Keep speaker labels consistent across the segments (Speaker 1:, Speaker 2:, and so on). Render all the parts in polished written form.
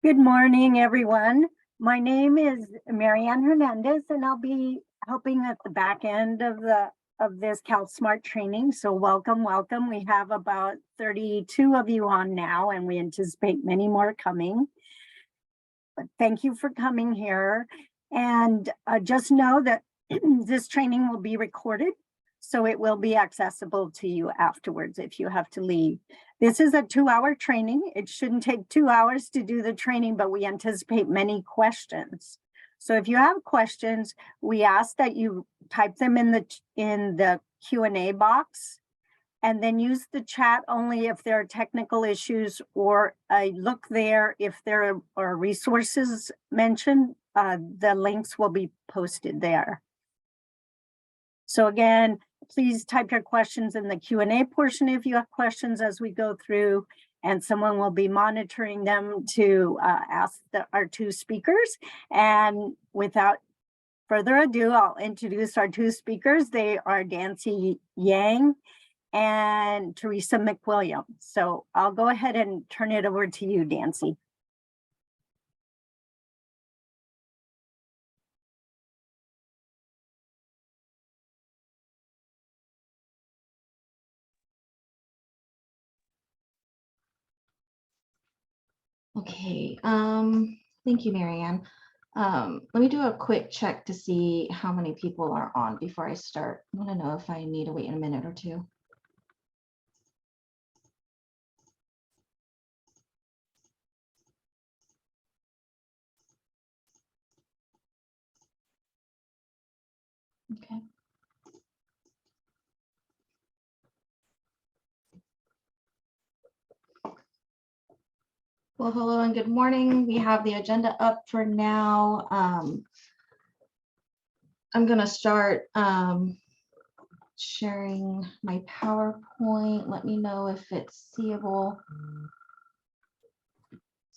Speaker 1: Good morning, everyone. My name is Marianne Hernandez, and I'll be helping at the back end of this CalSMART training. So welcome. We have about 32 of you on now, and we anticipate many more coming. But thank you for coming here. And just know that this training will be recorded, so it will be accessible to you afterwards if you have to leave. This is a 2-hour training. It shouldn't take 2 hours to do the training, but we anticipate many questions. So if you have questions, we ask that you type them in the Q&A box, and then use the chat only if there are technical issues, or look there if there are resources mentioned. The links will be posted there. So again, please type your questions in the Q&A portion if you have questions as we go through, and someone will be monitoring them to ask our two speakers. And without further ado, I'll introduce our two speakers. They are Dancy Yang and Teresa McWilliam. So I'll go ahead and turn it over to you, Dancy.
Speaker 2: Okay, thank you, Marianne. Let me do a quick check to see how many people are on before I start. I want to know if I need to wait a minute or two. Okay. Well, hello and good morning. We have the agenda up for now. I'm going to start sharing my PowerPoint. Let me know if it's seeable.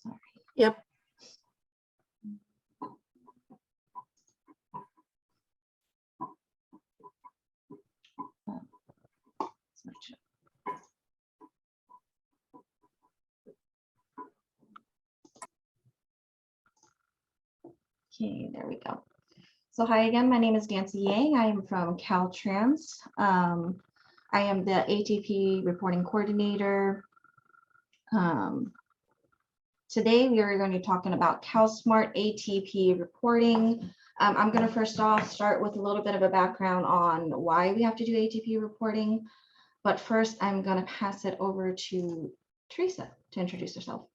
Speaker 2: Sorry.
Speaker 3: Yep.
Speaker 2: Okay, there we go. So hi again, my name is Dancy Yang. I am from Caltrans. I am the ATP reporting coordinator. Today we are going to be talking about CalSMART ATP reporting. I'm going to first off start with a little bit of a background on why we have to do ATP reporting. But first I'm going to pass it over to Teresa to introduce herself.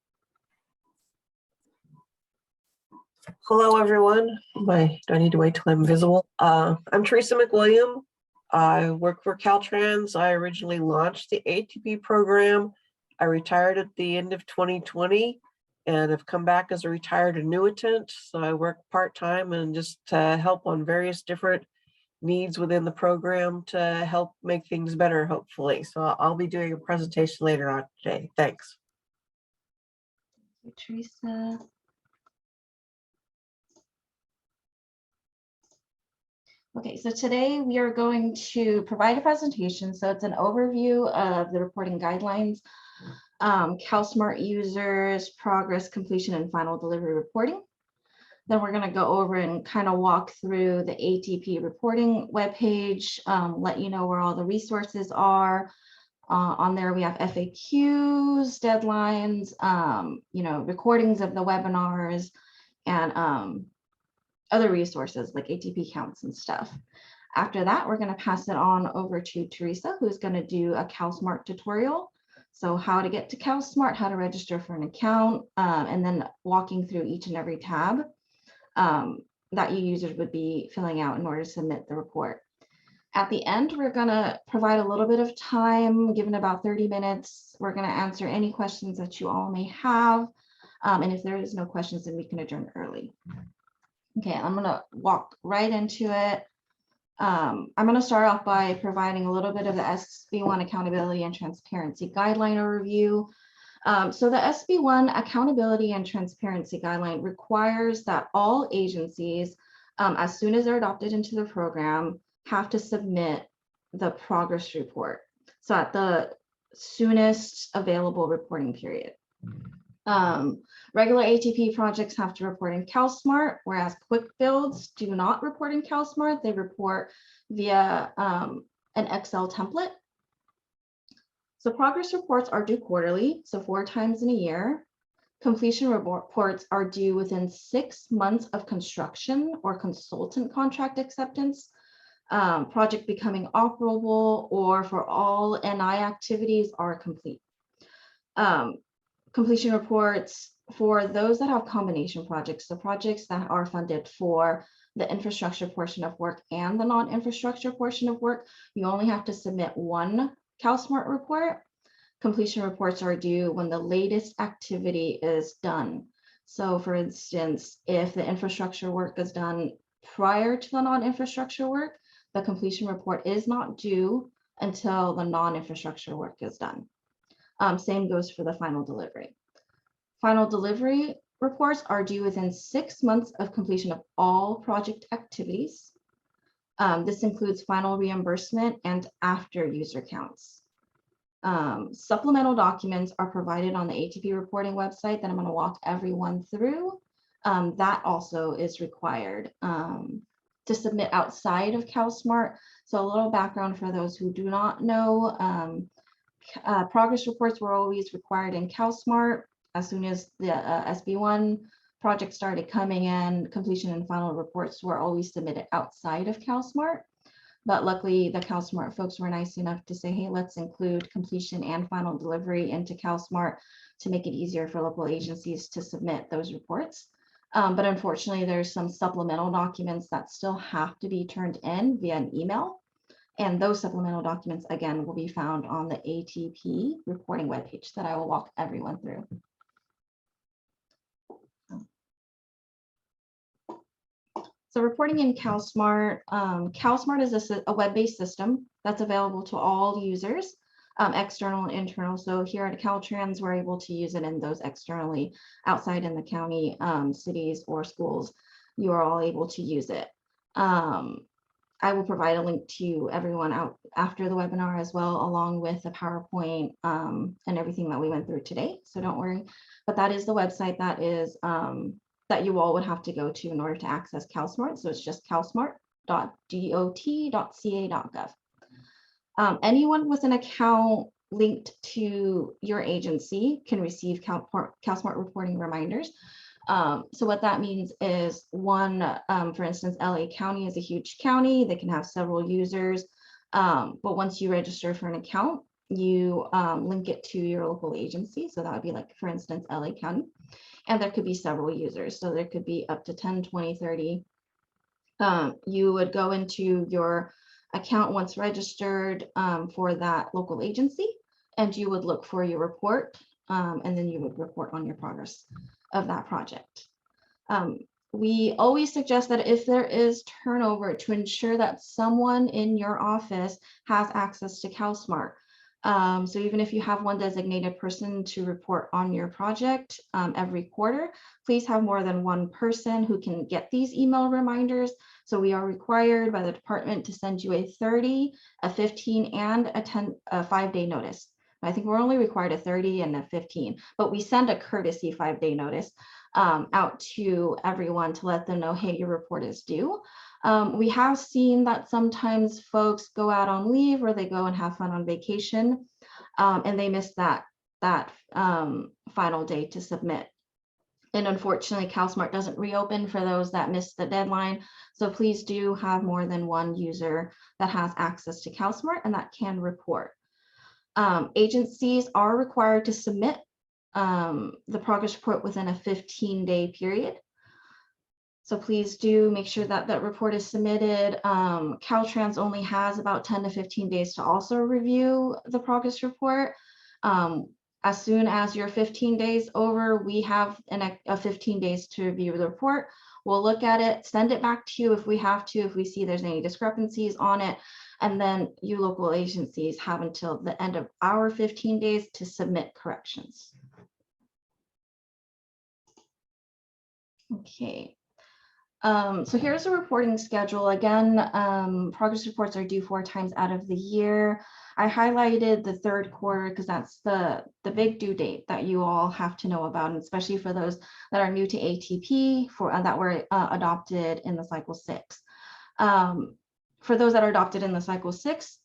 Speaker 3: Hello, everyone. Do I need to wait till I'm visible? I'm Teresa McWilliam. I work for Caltrans. I originally launched the ATP program. I retired at the end of 2020 and have come back as a retired annuitant. So I work part-time and just help on various different needs within the program to help make things better, hopefully. So I'll be doing a presentation later on today. Thanks.
Speaker 2: Thank you, Teresa. Okay, so today we are going to provide a presentation. So it's an overview of the reporting guidelines, CalSMART users, progress, completion, and final delivery reporting. Then we're going to go over and kind of walk through the ATP reporting webpage, let you know where all the resources are. On there we have FAQs, deadlines, recordings of the webinars, and other resources like ATP counts and stuff. After that, we're going to pass it on over to Teresa, who's going to do a CalSMART tutorial. So how to get to CalSMART, how to register for an account, and then walking through each and every tab that you users would be filling out in order to submit the report. At the end, we're going to provide a little bit of time, given about 30 minutes. We're going to answer any questions that you all may have. And if there is no questions, then we can adjourn early. Okay, I'm going to walk right into it. I'm going to start off by providing a little bit of the SB1 Accountability and Transparency Guideline overview. So the SB1 Accountability and Transparency Guideline requires that all agencies, as soon as they're adopted into the program, have to submit the progress report. So at the soonest available reporting period. Regular ATP projects have to report in CalSMART, whereas quick builds do not report in CalSMART. They report via an Excel template. So progress reports are due quarterly, so 4 times in a year. Completion reports are due within 6 months of construction or consultant contract acceptance, project becoming operable, or for all NI activities are complete. Completion reports for those that have combination projects, so projects that are funded for the infrastructure portion of work and the non-infrastructure portion of work, you only have to submit one CalSMART report. Completion reports are due when the latest activity is done. So for instance, if the infrastructure work is done prior to the non-infrastructure work, the completion report is not due until the non-infrastructure work is done. Same goes for the final delivery. Final delivery reports are due within 6 months of completion of all project activities. This includes final reimbursement and after user counts. Supplemental documents are provided on the ATP reporting website that I'm going to walk everyone through. That also is required to submit outside of CalSMART. So a little background for those who do not know, progress reports were always required in CalSMART. As soon as the SB1 project started coming in, completion and final reports were always submitted outside of CalSMART. But luckily, the CalSMART folks were nice enough to say, hey, let's include completion and final delivery into CalSMART to make it easier for local agencies to submit those reports. But unfortunately, there's some supplemental documents that still have to be turned in via an email. And those supplemental documents, again, will be found on the ATP reporting webpage that I will walk everyone through. So reporting in CalSMART, CalSMART is a web-based system that's available to all users, external and internal. So here at Caltrans, we're able to use it in those externally outside in the county, cities or schools. You are all able to use it. I will provide a link to everyone out after the webinar as well, along with the PowerPoint and everything that we went through today. So don't worry, but that is the website that is that you all would have to go to in order to access CalSMART. So it's just calsmart.dot.ca.gov. Anyone with an account linked to your agency can receive CalSMART reporting reminders. So what that means is one, for instance, LA County is a huge county. They can have several users. But once you register for an account, you link it to your local agency. So that would be like, for instance, LA County. And there could be several users. So there could be up to 10, 20, 30. You would go into your account once registered for that local agency, and you would look for your report, and then you would report on your progress of that project. We always suggest that if there is turnover, to ensure that someone in your office has access to CalSMART. So even if you have one designated person to report on your project every quarter, please have more than one person who can get these email reminders. So we are required by the department to send you a 30, a 15, and a 5-day notice. I think we're only required a 30 and a 15, but we send a courtesy 5-day notice out to everyone to let them know, hey, your report is due. We have seen that sometimes folks go out on leave or they go and have fun on vacation and they miss that final day to submit. And unfortunately, CalSMART doesn't reopen for those that missed the deadline. So please do have more than one user that has access to CalSMART and that can report. Agencies are required to submit the progress report within a 15-day period. So please do make sure that that report is submitted. Caltrans only has about 10 to 15 days to also review the progress report. As soon as your 15 days over, we have a 15 days to review the report. We'll look at it, send it back to you if we have to, if we see there's any discrepancies on it. And then you local agencies have until the end of our 15 days to submit corrections. Okay. So here's a reporting schedule. Again, progress reports are due 4 times out of the year. I highlighted the third quarter because that's the big due date that you all have to know about, and especially for those that are new to ATP that were adopted in the cycle 6. For those that are adopted in the cycle 6,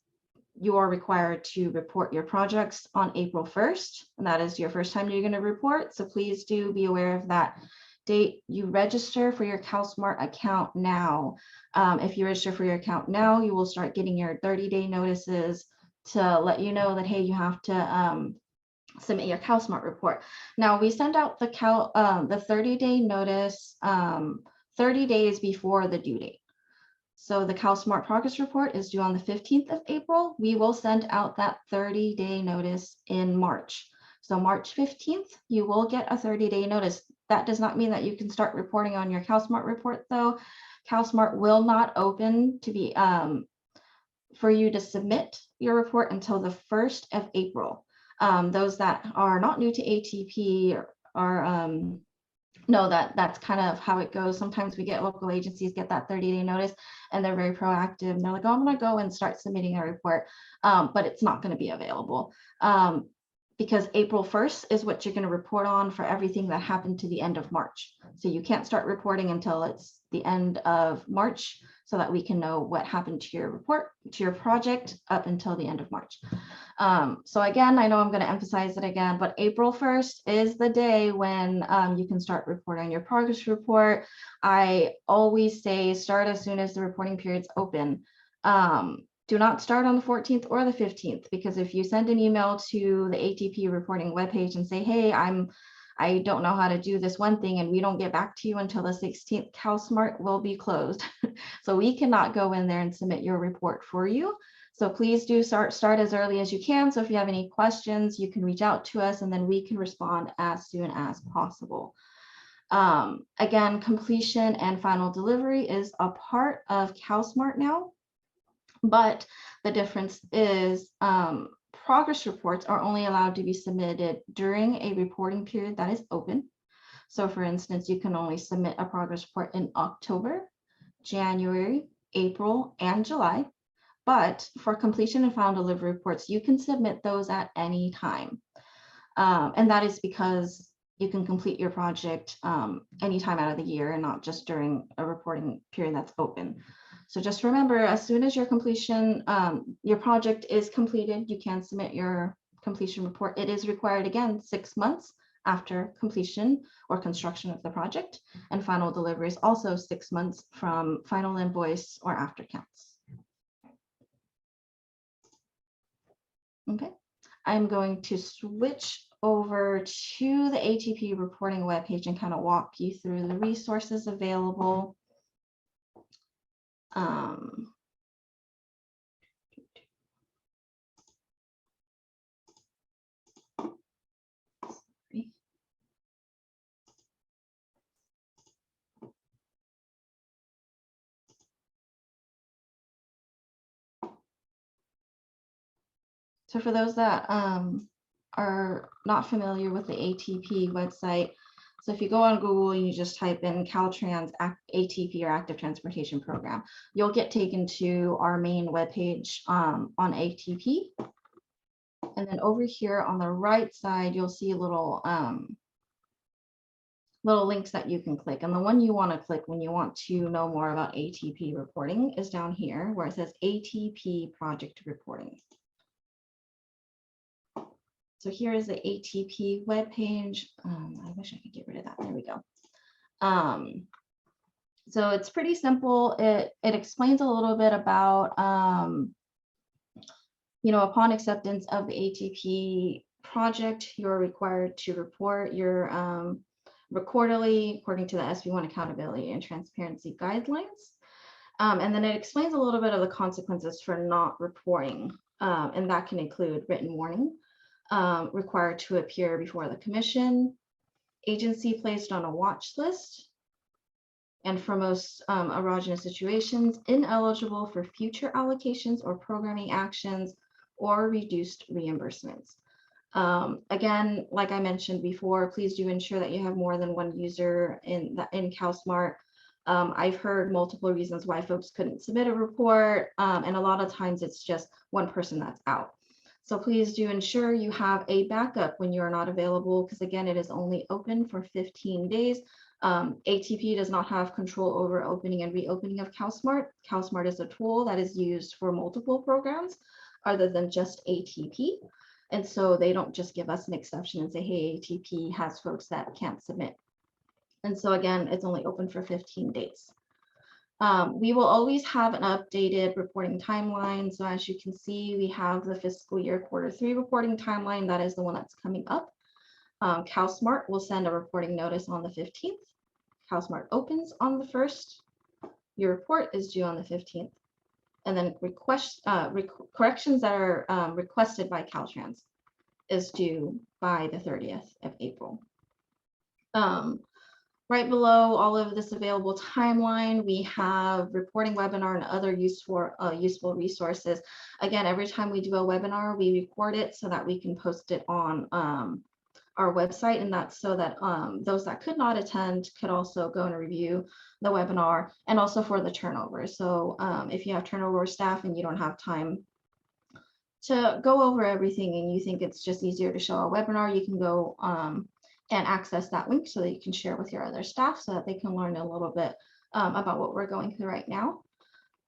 Speaker 2: you are required to report your projects on April 1st, and that is your first time you're going to report. So please do be aware of that date. You register for your CalSMART account now. If you register for your account now, you will start getting your 30-day notices to let you know that, hey, you have to submit your CalSMART report. Now, we send out the 30-day notice 30 days before the due date. So the CalSMART progress report is due on the 15th of April. We will send out that 30-day notice in March. So March 15th, you will get a 30-day notice. That does not mean that you can start reporting on your CalSMART report, though. CalSMART will not open to be for you to submit your report until the 1st of April. Those that are not new to ATP are know that that's kind of how it goes. Sometimes we get local agencies get that 30-day notice and they're very proactive. And they're like, oh, I'm going to go and start submitting a report, but it's not going to be available because April 1st is what you're going to report on for everything that happened to the end of March. So you can't start reporting until it's the end of March so that we can know what happened to your report, to your project up until the end of March. So again, I know I'm going to emphasize it again, but April 1st is the day when you can start reporting your progress report. I always say start as soon as the reporting period's open. Do not start on the 14th or the 15th, because if you send an email to the ATP reporting webpage and say, hey, I don't know how to do this one thing, and we don't get back to you until the 16th, CalSMART will be closed. So we cannot go in there and submit your report for you. So please do start as early as you can. So if you have any questions, you can reach out to us and then we can respond as soon as possible. Again, completion and final delivery is a part of CalSMART now, but the difference is progress reports are only allowed to be submitted during a reporting period that is open. So for instance, you can only submit a progress report in October, January, April, and July. But for completion and final delivery reports, you can submit those at any time. And that is because you can complete your project anytime out of the year and not just during a reporting period that's open. So just remember, as soon as your project is completed, you can submit your completion report. It is required again 6 months after completion or construction of the project, and final delivery is also 6 months from final invoice or after counts. Okay, I'm going to switch over to the ATP reporting webpage and kind of walk you through the resources available. So for those that are not familiar with the ATP website, so if you go on Google and you just type in Caltrans ATP or Active Transportation Program, you'll get taken to our main webpage on ATP. And then over here on the right side, you'll see little links that you can click. And the one you want to click when you want to know more about ATP reporting is down here where it says ATP Project Reporting. So here is the ATP webpage. I wish I could get rid of that. There we go. So it's pretty simple. It explains a little bit about, upon acceptance of the ATP project, you're required to report your quarterly according to the SB1 accountability and transparency guidelines. And then it explains a little bit of the consequences for not reporting. And that can include written warning, required to appear before the commission, agency placed on a watch list, and for most erogenous situations, ineligible for future allocations or programming actions or reduced reimbursements. Again, like I mentioned before, please do ensure that you have more than one user in CalSMART. I've heard multiple reasons why folks couldn't submit a report, and a lot of times it's just one person that's out. So please do ensure you have a backup when you are not available, because again, it is only open for 15 days. ATP does not have control over opening and reopening of CalSMART. CalSMART is a tool that is used for multiple programs other than just ATP. And so they don't just give us an exception and say, hey, ATP has folks that can't submit. And so again, it's only open for 15 days. We will always have an updated reporting timeline. So as you can see, we have the fiscal year Q3 reporting timeline. That is the one that's coming up. CalSMART will send a reporting notice on the 15th. CalSMART opens on the 1st. Your report is due on the 15th. And then corrections that are requested by Caltrans is due by the 30th of April. Right below all of this available timeline, we have reporting webinar and other useful resources. Again, every time we do a webinar, we record it so that we can post it on our website, and that's so that those that could not attend could also go and review the webinar, and also for the turnover. So if you have turnover staff and you don't have time to go over everything and you think it's just easier to show a webinar, you can go and access that link so that you can share with your other staff so that they can learn a little bit about what we're going through right now.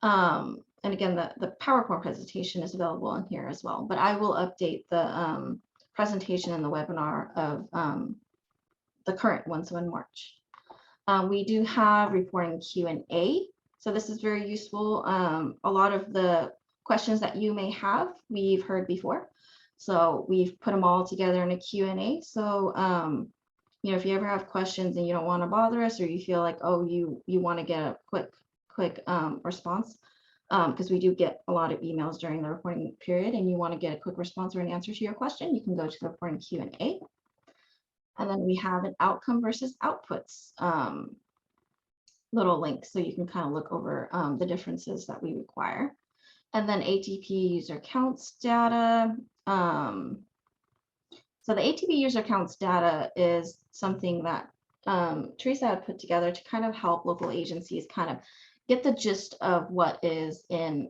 Speaker 2: And again, the PowerPoint presentation is available in here as well, but I will update the presentation in the webinar of the current one, so in March. We do have reporting Q&A. So this is very useful. A lot of the questions that you may have, we've heard before. So we've put them all together in a Q&A. So, you know, if you ever have questions and you don't want to bother us, or you feel like, oh, you want to get a quick response, because we do get a lot of emails during the reporting period, and you want to get a quick response or an answer to your question, you can go to the reporting Q&A. And then we have an outcome versus outputs little link, so you can kind of look over the differences that we require. And then ATP user counts data. So the ATP user counts data is something that Teresa had put together to kind of help local agencies kind of get the gist of what is in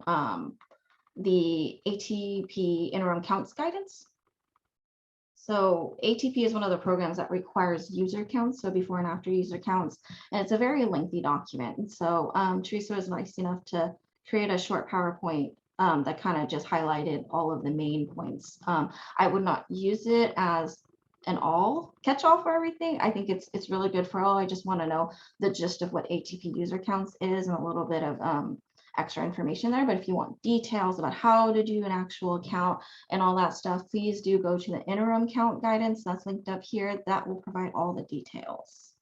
Speaker 2: the ATP interim counts guidance. So ATP is one of the programs that requires user counts, so before and after user counts, and it's a very lengthy document. And so Teresa was nice enough to create a short PowerPoint that kind of just highlighted all of the main points. I would not use it as an all catch-all for everything. I think it's really good for all. I just want to know the gist of what ATP user counts is and a little bit of extra information there. But if you want details about how to do an actual count and all that stuff, please do go to the interim count guidance that's linked up here. That will provide all the details.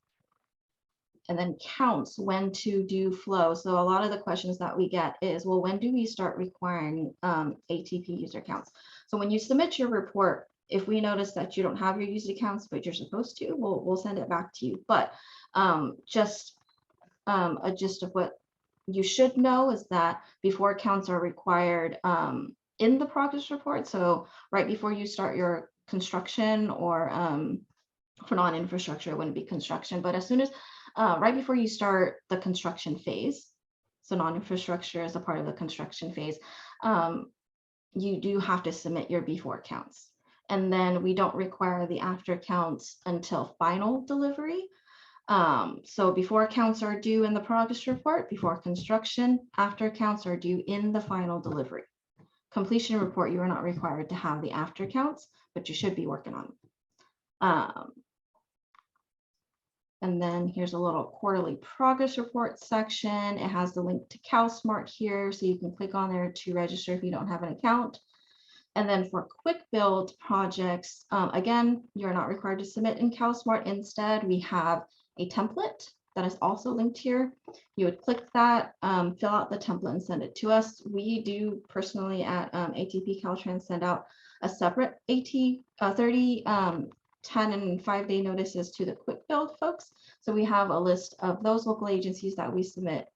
Speaker 2: And then counts, when to do flow. So a lot of the questions that we get is, well, when do we start requiring ATP user counts? So when you submit your report, if we notice that you don't have your user counts, but you're supposed to, we'll send it back to you. But just a gist of what you should know is that before counts are required in the progress report. So right before you start your construction, or for non-infrastructure, it wouldn't be construction, but as soon as right before you start the construction phase, so non-infrastructure is a part of the construction phase, you do have to submit your before counts. And then we don't require the after counts until final delivery. So before counts are due in the progress report, before construction, after counts are due in the final delivery. Completion report, you are not required to have the after counts, but you should be working on them. And then here's a little quarterly progress report section. It has the link to CalSMART here, so you can click on there to register if you don't have an account. And then for quick build projects, again, you're not required to submit in CalSMART. Instead, we have a template that is also linked here. You would click that, fill out the template and send it to us. We do personally at ATP Caltrans send out a separate 30 10 and 5 day notices to the quick build folks. So we have a list of those local agencies that we submit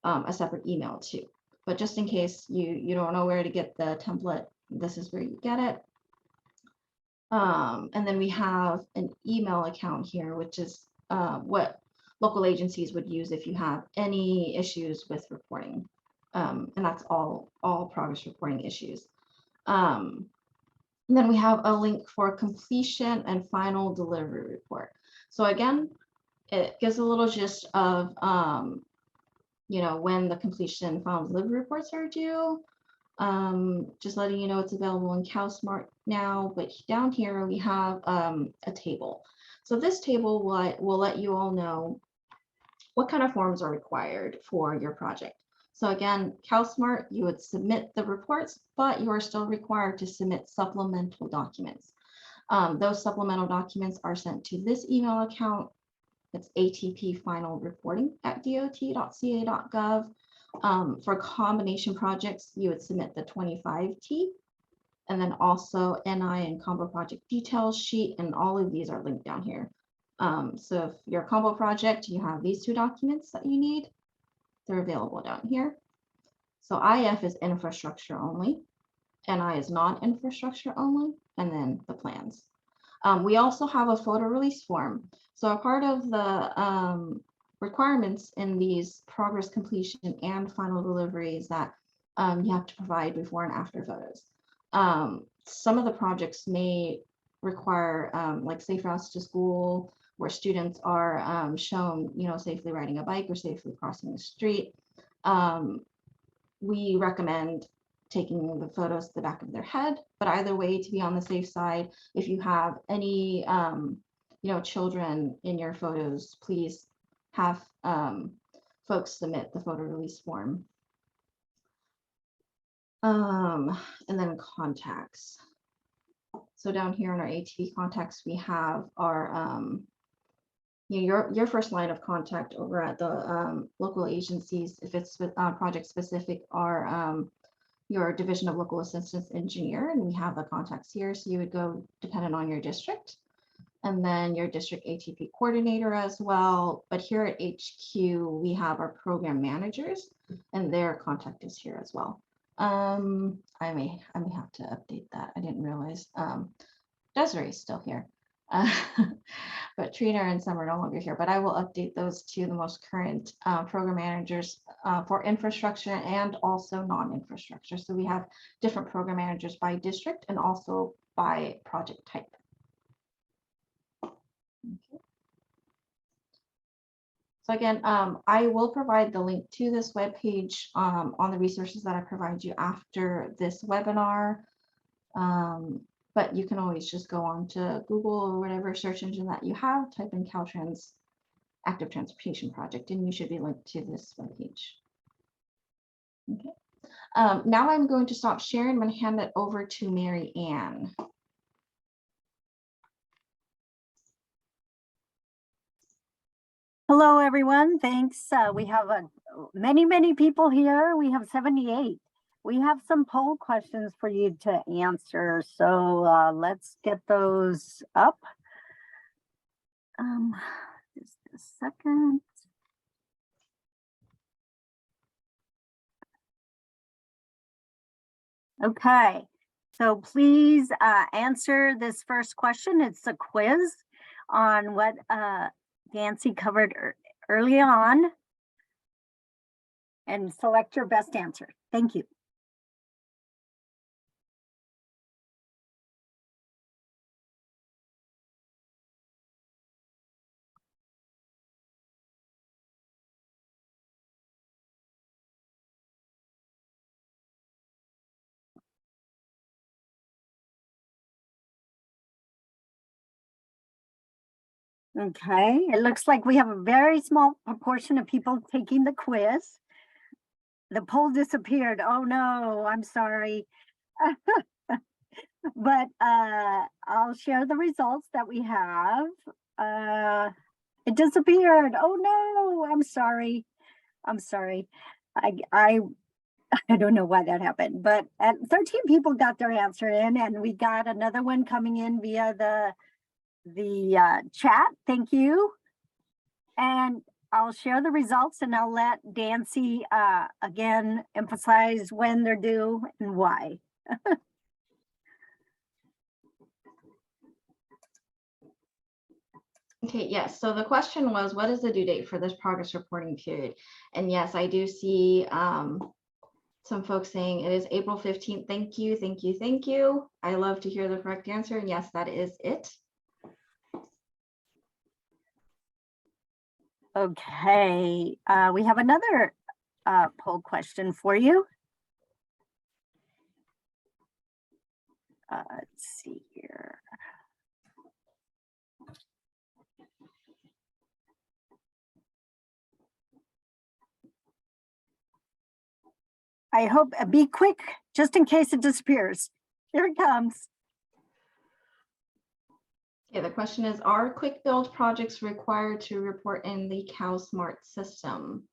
Speaker 2: a separate email to. But just in case you don't know where to get the template, this is where you get it. And then we have an email account here, which is what local agencies would use if you have any issues with reporting. And that's all progress reporting issues. And then we have a link for completion and final delivery report. So again, it gives a little gist of when the completion and final delivery reports are due. Just letting you know it's available in CalSMART now, but down here we have a table. So this table will let you all know what kind of forms are required for your project. So again, CalSMART, you would submit the reports, but you are still required to submit supplemental documents. Those supplemental documents are sent to this email account. It's atpfinalreporting@dot.ca.gov. For combination projects, you would submit the 25T, and then also NI and combo project details sheet, and all of these are linked down here. So if your combo project, you have these two documents that you need, they're available down here. So IF is infrastructure only, NI is non-infrastructure only, and then the plans. We also have a photo release form. So a part of the requirements in these progress completion and final delivery is that you have to provide before and after photos. Some of the projects may require like safe routes to school, where students are shown, safely riding a bike or safely crossing the street. We recommend taking the photos to the back of their head, but either way, to be on the safe side, if you have any children in your photos, please have folks submit the photo release form. And then contacts. So down here in our ATP contacts, we have our your first line of contact over at the local agencies. If it's project specific, are your Division of Local Assistance Engineer, and we have the contacts here. So you would go dependent on your district, and then your district ATP coordinator as well. But here at HQ, we have our program managers, and their contact is here as well. I may have to update that. I didn't realize Desiree's still here. But Trina and some are no longer here, but I will update those to the most current program managers for infrastructure and also non-infrastructure. So we have different program managers by district and also by project type. Okay. So again, I will provide the link to this webpage on the resources that I provide you after this webinar. But you can always just go on to Google or whatever search engine that you have, type in Caltrans Active Transportation Project, and you should be linked to this webpage. Okay. Now I'm going to stop sharing. I'm going to hand it over to Mary Ann.
Speaker 1: Hello, everyone. Thanks. We have many people here. We have 78. We have some poll questions for you to answer. So let's get those up. Just a second. Okay, so please answer this first question. It's a quiz on what Nancy covered early on, and select your best answer. Thank you. Okay, it looks like we have a very small proportion of people taking the quiz. The poll disappeared. Oh no, I'm sorry. But I'll share the results that we have. It disappeared. Oh no, I'm sorry. I'm sorry. I don't know why that happened, but 13 people got their answer in, and we got another one coming in via the chat. Thank you. And I'll share the results, and I'll let Dancy again emphasize when they're due and why.
Speaker 2: Okay, yes. So the question was, what is the due date for this progress reporting period? And yes, I do see some folks saying it is April 15th. Thank you, thank you, thank you. I love to hear the correct answer. And yes, that is it.
Speaker 1: Okay, we have another poll question for you. Let's see here. I hope, be quick, just in case it disappears. Here it comes.
Speaker 2: Okay, the question is, are quick build projects required to report in the CalSMART system?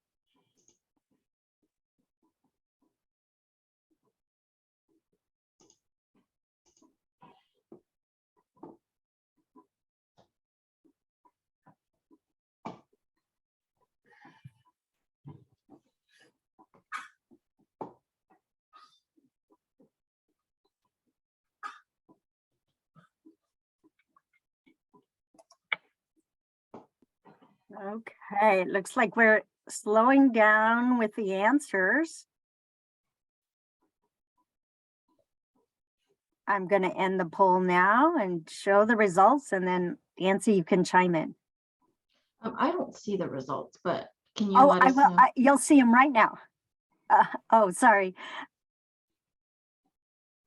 Speaker 1: Okay, it looks like we're slowing down with the answers. I'm going to end the poll now and show the results, and then Nancy, you can chime in.
Speaker 2: I don't see the results, but can you
Speaker 1: Oh,
Speaker 2: let
Speaker 1: I
Speaker 2: us
Speaker 1: will.
Speaker 2: know?
Speaker 1: You'll see them right now. Oh, sorry.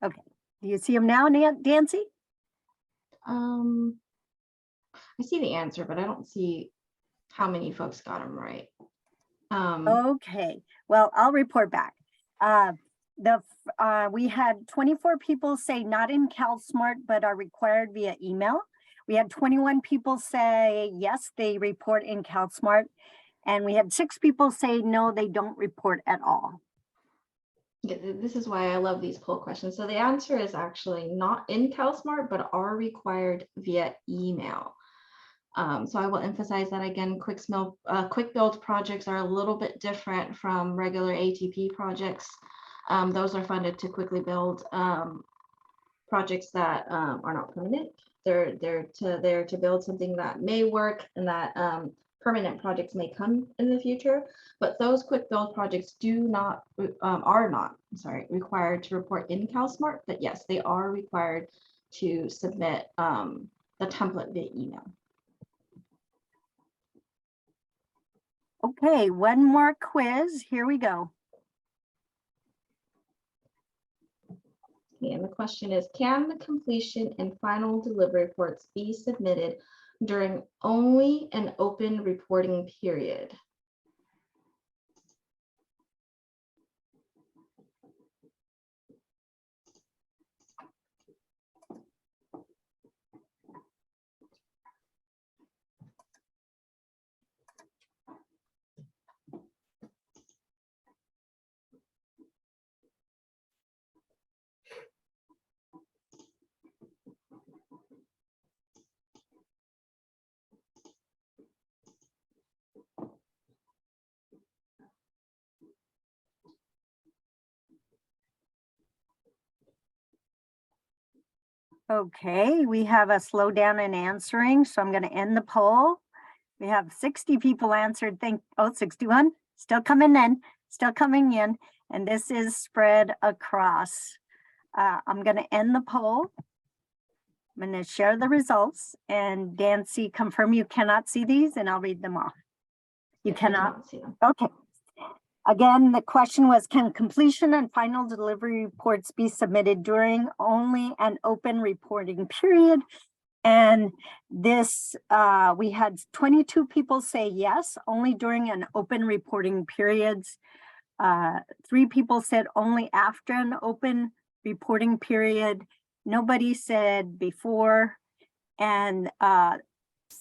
Speaker 1: Okay. Do you see them now, Nancy?
Speaker 2: I see the answer, but I don't see how many folks got them right.
Speaker 1: Okay. Well, I'll report back. We had 24 people say not in CalSMART, but are required via email. We had 21 people say yes, they report in CalSMART. And we had 6 people say no, they don't report at all.
Speaker 2: Yeah, this is why I love these poll questions. So the answer is actually not in CalSMART, but are required via email. So I will emphasize that again. Quick build projects are a little bit different from regular ATP projects. Those are funded to quickly build projects that are not permanent. They're there to build something that may work, and that permanent projects may come in the future. But those quick build projects are not required to report in CalSMART. But yes, they are required to submit the template via email.
Speaker 1: Okay, one more quiz. Here we go.
Speaker 2: And the question is, can the completion and final delivery reports be submitted during only an open reporting period?
Speaker 1: Okay, we have a slowdown in answering, so I'm going to end the poll. We have 60 people answered. 61, still coming in, and this is spread across. I'm going to end the poll. I'm going to share the results, and Nancy, confirm you cannot see these, and I'll read them off. You
Speaker 2: Yes, I
Speaker 1: cannot
Speaker 2: see them.
Speaker 1: Okay. Again, the question was, can completion and final delivery reports be submitted during only an open reporting period? And this, we had 22 people say yes, only during an open reporting periods. 3 people said only after an open reporting period. Nobody said before. And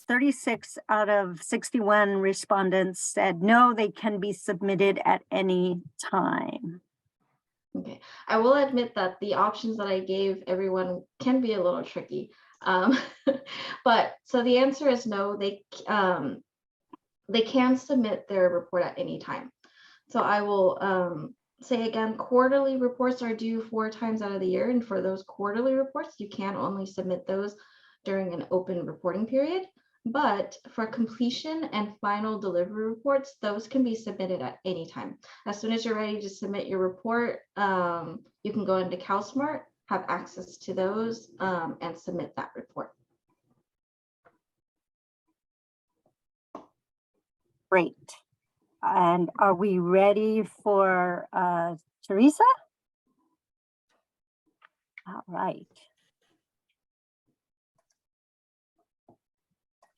Speaker 1: 36 out of 61 respondents said no, they can be submitted at any time.
Speaker 2: Okay, I will admit that the options that I gave everyone can be a little tricky. But so the answer is no, they can submit their report at any time. So I will say again, quarterly reports are due 4 times out of the year. And for those quarterly reports, you can only submit those during an open reporting period. But for completion and final delivery reports, those can be submitted at any time. As soon as you're ready to submit your report, you can go into CalSMART, have access to those, and submit that report.
Speaker 1: Great. And are we ready for Teresa? All right.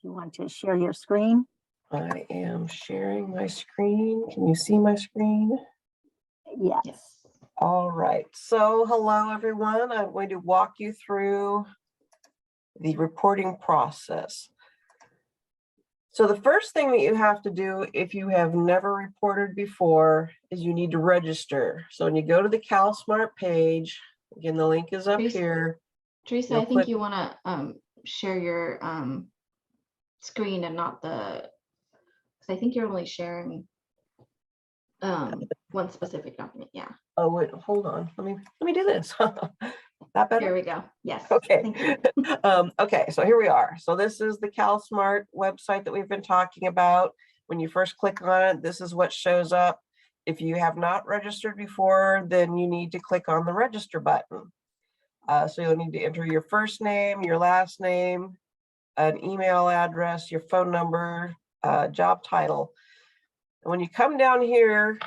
Speaker 1: You want to share your screen?
Speaker 3: I am sharing my screen. Can you see my screen?
Speaker 1: Yes.
Speaker 2: Yes.
Speaker 3: All right. So hello, everyone. I'm going to walk you through the reporting process. So the first thing that you have to do if you have never reported before is you need to register. So when you go to the CalSMART page, again, the link is up here.
Speaker 2: Teresa,
Speaker 3: You'll
Speaker 2: I think
Speaker 3: click-
Speaker 2: you want to share your screen and not the, because I think you're only sharing one specific document. Yeah.
Speaker 3: Oh, wait, hold on. Let me do this. That better?
Speaker 2: Here we go. Yes.
Speaker 3: Okay.
Speaker 2: Thank you.
Speaker 3: Okay, so here we are. So this is the CalSMART website that we've been talking about. When you first click on it, this is what shows up. If you have not registered before, then you need to click on the register button. So you'll need to enter your first name, your last name, an email address, your phone number, job title. And when you come down here,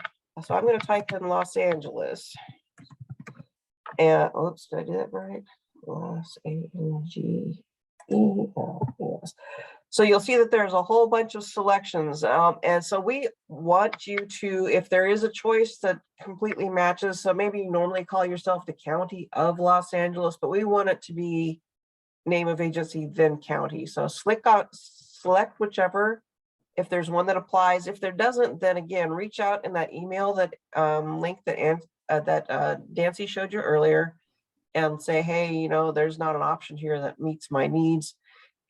Speaker 3: so I'm going to type in Los Angeles. And oops, did I do that right? Los A-N-G-E-L-E-S. So you'll see that there's a whole bunch of selections. And so we want you to, if there is a choice that completely matches, so maybe you normally call yourself the County of Los Angeles, but we want it to be name of agency, then county. So select whichever. If there's one that applies, if there doesn't, then again, reach out in that email that link that Nancy showed you earlier and say, hey, you know, there's not an option here that meets my needs,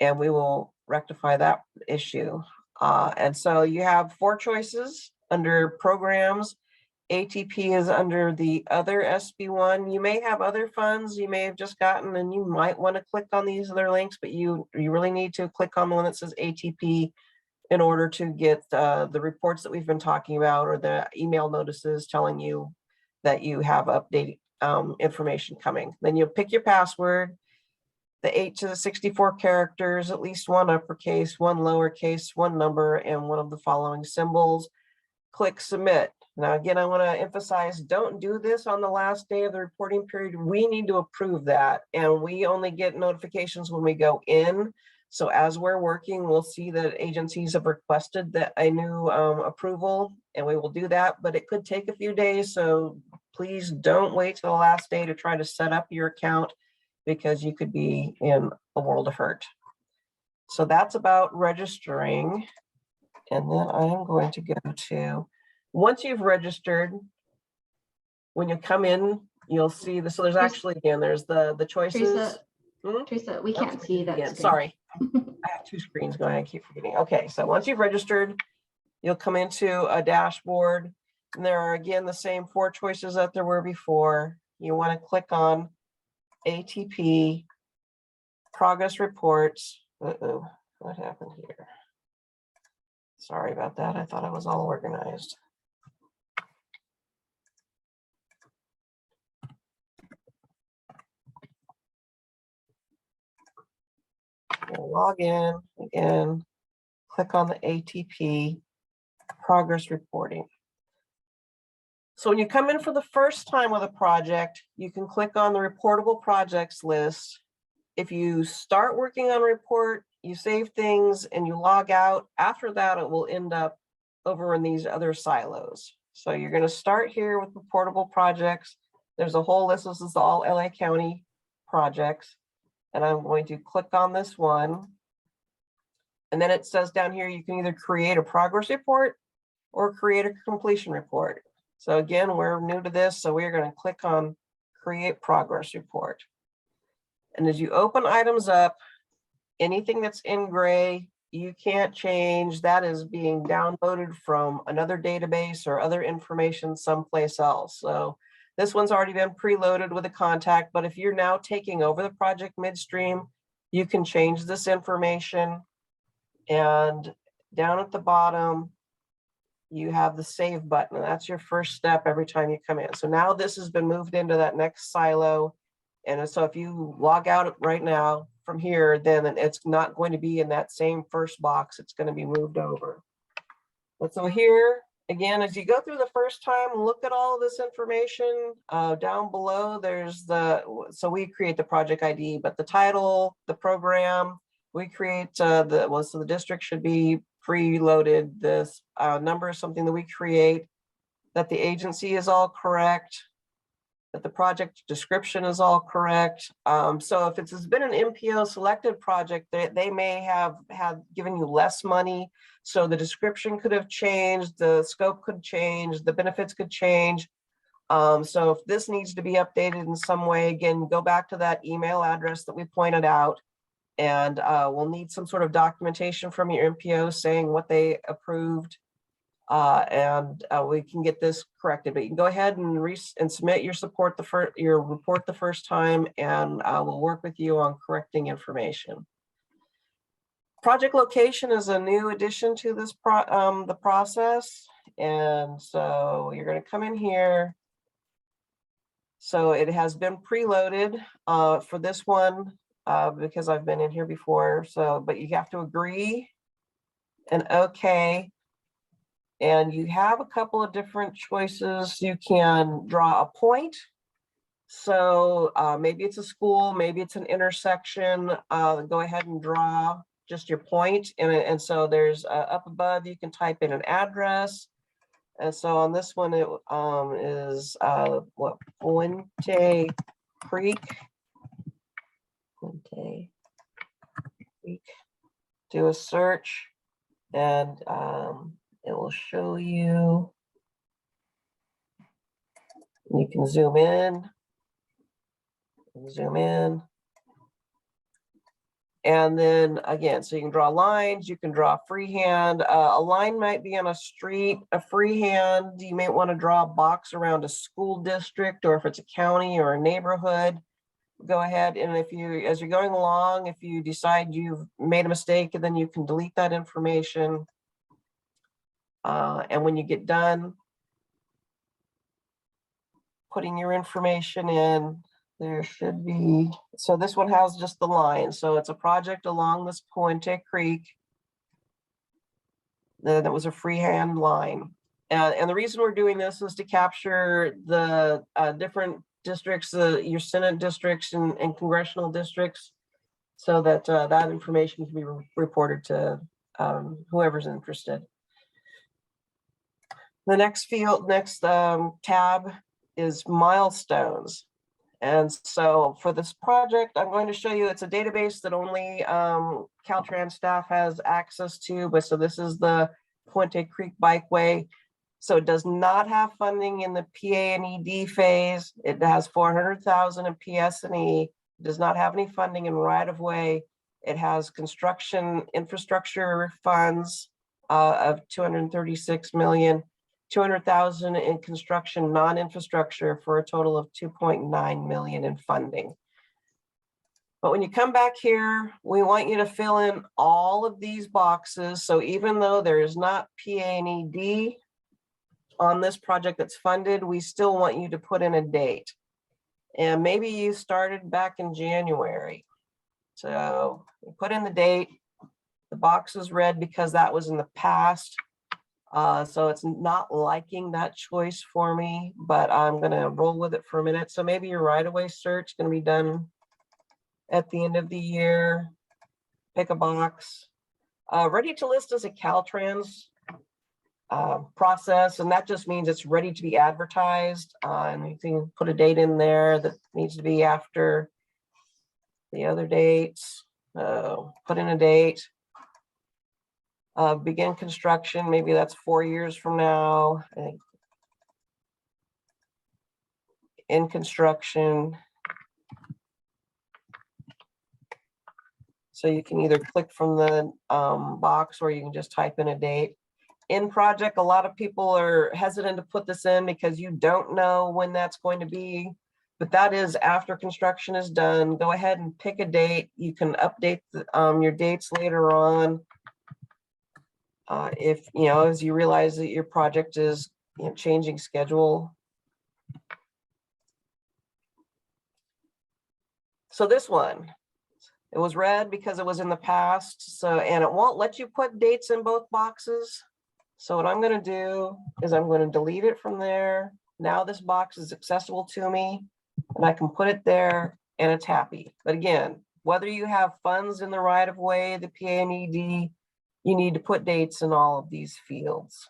Speaker 3: and we will rectify that issue. And so you have 4 choices under programs. ATP is under the other SB1. You may have other funds you may have just gotten, and you might want to click on these other links, but you really need to click on the one that says ATP in order to get the reports that we've been talking about, or the email notices telling you that you have updated information coming. Then you'll pick your password, the 8 to the 64 characters, at least one uppercase, one lowercase, one number, and one of the following symbols. Click submit. Now, again, I want to emphasize, don't do this on the last day of the reporting period. We need to approve that, and we only get notifications when we go in. So as we're working, we'll see that agencies have requested that a new approval, and we will do that, but it could take a few days. So please don't wait till the last day to try to set up your account, because you could be in a world of hurt. So that's about registering. And then I am going to go to, once you've registered, when you come in, you'll see this. So there's actually, again, there's the choices.
Speaker 2: Teresa, we can't see that screen.
Speaker 3: Sorry, I have 2 screens going. I keep forgetting. Okay, so once you've registered, you'll come into a dashboard, and there are, again, the same 4 choices that there were before. You want to click on ATP, progress reports. Uh-oh, what happened here? Sorry about that. I thought I was all organized. Log in again, click on the ATP progress reporting. So when you come in for the first time with a project, you can click on the reportable projects list. If you start working on a report, you save things and you log out, after that, it will end up over in these other silos. So you're going to start here with reportable projects. There's a whole list. This is all LA County projects. And I'm going to click on this one. And then it says down here, you can either create a progress report or create a completion report. So again, we're new to this, so we're going to click on create progress report. And as you open items up, anything that's in gray, you can't change. That is being downloaded from another database or other information someplace else. So this one's already been preloaded with a contact, but if you're now taking over the project midstream, you can change this information. And down at the bottom, you have the save button, and that's your first step every time you come in. So now this has been moved into that next silo. And so if you log out right now from here, then it's not going to be in that same first box. It's going to be moved over. But so here, again, as you go through the first time, look at all of this information. Down below, there's so we create the project ID, but the title, the program, we create so the district should be preloaded. This number is something that we create, that the agency is all correct, that the project description is all correct. So if it's been an MPO selected project, they may have given you less money. So the description could have changed, the scope could change, the benefits could change. So if this needs to be updated in some way, again, go back to that email address that we pointed out, and we'll need some sort of documentation from your MPO saying what they approved. And we can get this corrected, but you can go ahead and submit your report the first time, and we'll work with you on correcting information. Project location is a new addition to this the process, and so you're going to come in here. So it has been preloaded for this one because I've been in here before. So, but you have to agree and okay. And you have a couple of different choices. You can draw a point. So maybe it's a school, maybe it's an intersection. Go ahead and draw just your point. And so there's up above, you can type in an address. And so on this one, it is Puente Creek. Puente Creek. Do a search, and it will show you. You can zoom in, and then again, so you can draw lines, you can draw freehand. A line might be on a street, a freehand. You may want to draw a box around a school district, or if it's a county or a neighborhood. Go ahead, and if you, as you're going along, if you decide you've made a mistake, and then you can delete that information. And when you get done putting your information in, there should be, so this one has just the line. So it's a project along this Puente Creek. That was a freehand line. And the reason we're doing this is to capture the different districts, your Senate districts and congressional districts, so that that information can be reported to whoever's interested. The next tab is milestones. And so for this project, I'm going to show you, it's a database that only Caltrans staff has access to, but so this is the Puente Creek Bikeway. So it does not have funding in the PA and ED phase. It has 400,000 in PS&E. It does not have any funding in right-of-way. It has construction infrastructure funds of 236 million. 200,000 in construction non-infrastructure, for a total of 2.9 million in funding. But when you come back here, we want you to fill in all of these boxes. So even though there is not PA and ED on this project that's funded, we still want you to put in a date. And maybe you started back in January. So you put in the date. The box is red because that was in the past. So it's not liking that choice for me, but I'm going to roll with it for a minute. So maybe your right-of-way search is going to be done at the end of the year. Pick a box. Ready to list as a Caltrans process, and that just means it's ready to be advertised. And you can put a date in there that needs to be after the other dates. Put in a date. Begin construction, maybe that's 4 years from now. I think. In construction. So you can either click from the box, or you can just type in a date. In project, a lot of people are hesitant to put this in because you don't know when that's going to be, but that is after construction is done. Go ahead and pick a date. You can update your dates later on. If, you know, as you realize that your project is, you know, changing schedule. So this one, it was red because it was in the past. So, and it won't let you put dates in both boxes. So what I'm going to do is I'm going to delete it from there. Now this box is accessible to me and I can put it there and it's happy. But again, whether you have funds in the right of way, the PA&ED, you need to put dates in all of these fields.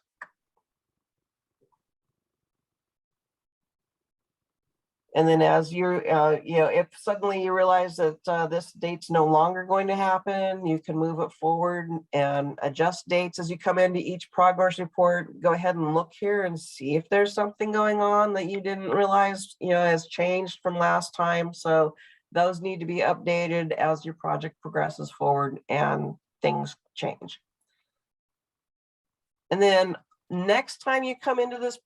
Speaker 3: And then as you're, you know, if suddenly you realize that this date's no longer going to happen, you can move it forward and adjust dates as you come into each progress report. Go ahead and look here and see if there's something going on that you didn't realize, you know, has changed from last time. So those need to be updated as your project progresses forward and things change. And then next time you come into this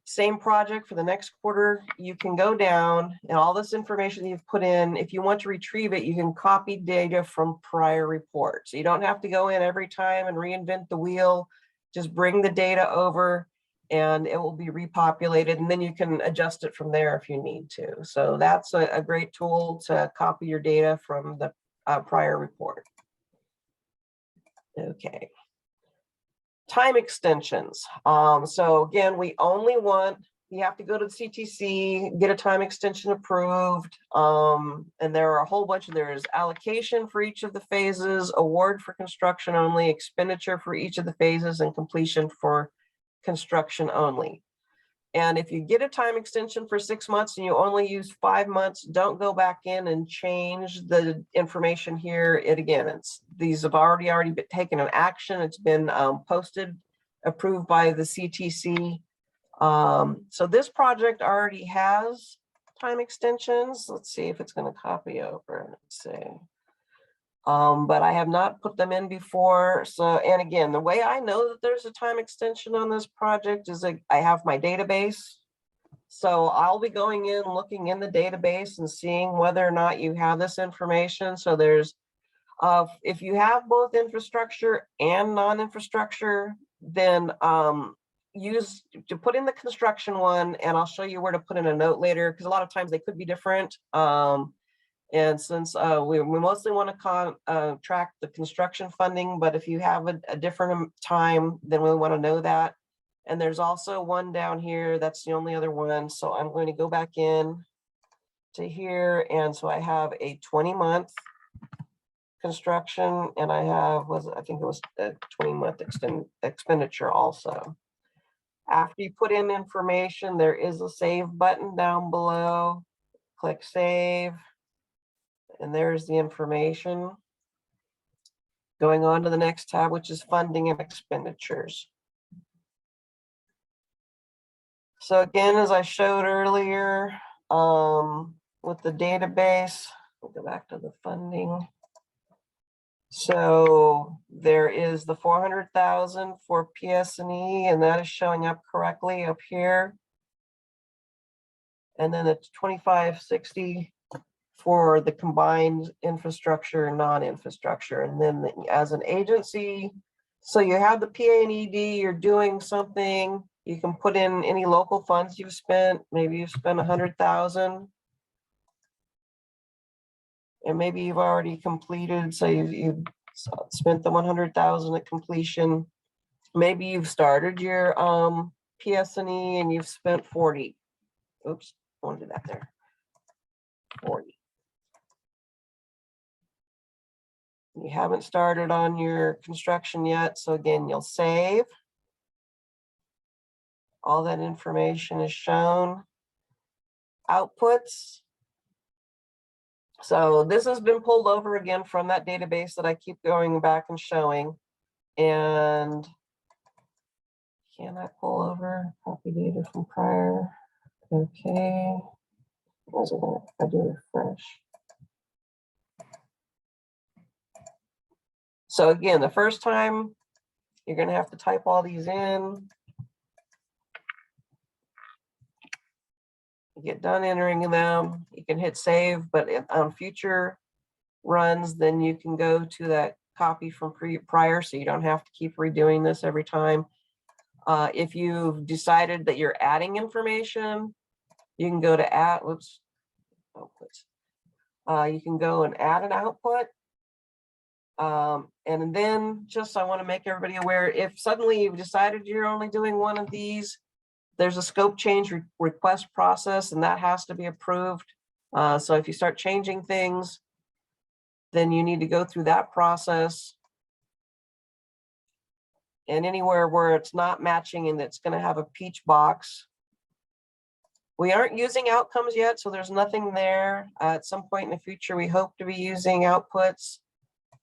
Speaker 3: same project for the next quarter, you can go down and all this information you've put in, if you want to retrieve it, you can copy data from prior reports. You don't have to go in every time and reinvent the wheel. Just bring the data over and it will be repopulated, and then you can adjust it from there if you need to. So that's a great tool to copy your data from the prior report. Okay. Time extensions. So again, we only want, you have to go to the CTC, get a time extension approved. And there are a whole bunch of, there's allocation for each of the phases, award for construction only, expenditure for each of the phases, and completion for construction only. And if you get a time extension for 6 months and you only use 5 months, don't go back in and change the information here. It again, it's, these have already been taken an action. It's been posted, approved by the CTC. So this project already has time extensions. Let's see if it's going to copy over. Let's see. But I have not put them in before. So, and again, the way I know that there's a time extension on this project is like I have my database. So I'll be going in, looking in the database and seeing whether or not you have this information. So there's, if you have both infrastructure and non-infrastructure, then use to put in the construction one, and I'll show you where to put in a note later, because a lot of times they could be different. And since we mostly want to track the construction funding, but if you have a different time, then we want to know that. And there's also one down here, that's the only other one. So I'm going to go back in to here. And so I have a 20-month construction, and I have, I think it was a 20-month expenditure also. After you put in information, there is a save button down below. Click save. And there's the information. Going on to the next tab, which is funding and expenditures. So again, as I showed earlier, with the database, we'll go back to the funding. So there is the 400,000 for PS&E, and that is showing up correctly up here. And then it's 2560 for the combined infrastructure and non-infrastructure. And then as an agency, so you have the PA&ED, you're doing something, you can put in any local funds you've spent. Maybe you've spent 100,000. And maybe you've already completed, so you've spent the 100,000 at completion. Maybe you've started your PS&E and you've spent 40. Oops, I want to do that there. 40. You haven't started on your construction yet. So again, you'll save. All that information is shown. Outputs. So this has been pulled over again from that database that I keep going back and showing. And can I pull over copy data from prior? Okay. I do refresh. So again, the first time you're going to have to type all these in. You get done entering them, you can hit save, but on future runs, then you can go to that copy from prior, so you don't have to keep redoing this every time. If you've decided that you're adding information, you can go to add, whoops, outputs. You can go and add an output. And then just, I want to make everybody aware, if suddenly you've decided you're only doing one of these, there's a scope change request process, and that has to be approved. So if you start changing things, then you need to go through that process. And anywhere where it's not matching and it's going to have a peach box. We aren't using outcomes yet, so there's nothing there. At some point in the future, we hope to be using outputs.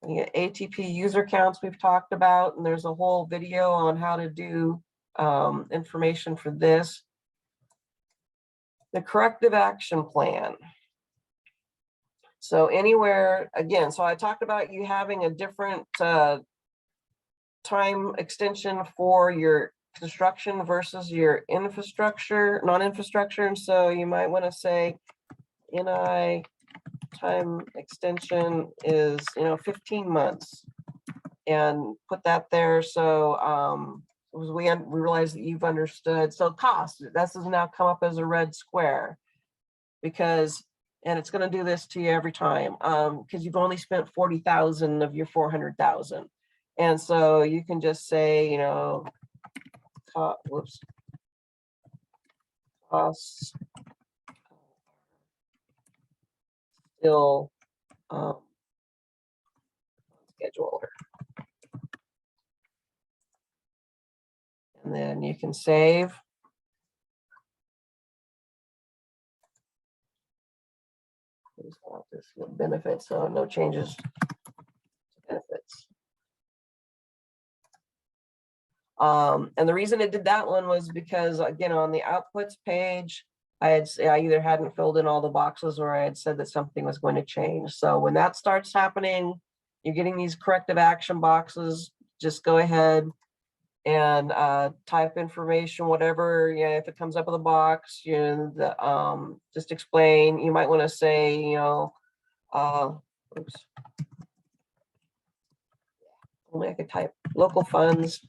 Speaker 3: ATP user counts we've talked about, and there's a whole video on how to do information for this. The corrective action plan. So anywhere, again, so I talked about you having a different time extension for your construction versus your infrastructure, non-infrastructure. And so you might want to say NI time extension is, 15 months, and put that there. So we realize that you've understood. So cost, this has now come up as a red square, because, and it's going to do this to you every time, because you've only spent 40,000 of your 400,000. And so you can just say, costs still schedule order. And then you can save. This benefits, so no changes to benefits. And the reason it did that one was because, again, on the outputs page, I either hadn't filled in all the boxes, or I had said that something was going to change. So when that starts happening, you're getting these corrective action boxes, just go ahead and type information, whatever, if it comes up with a box, just explain. You might want to say, oops. Only I could type local funds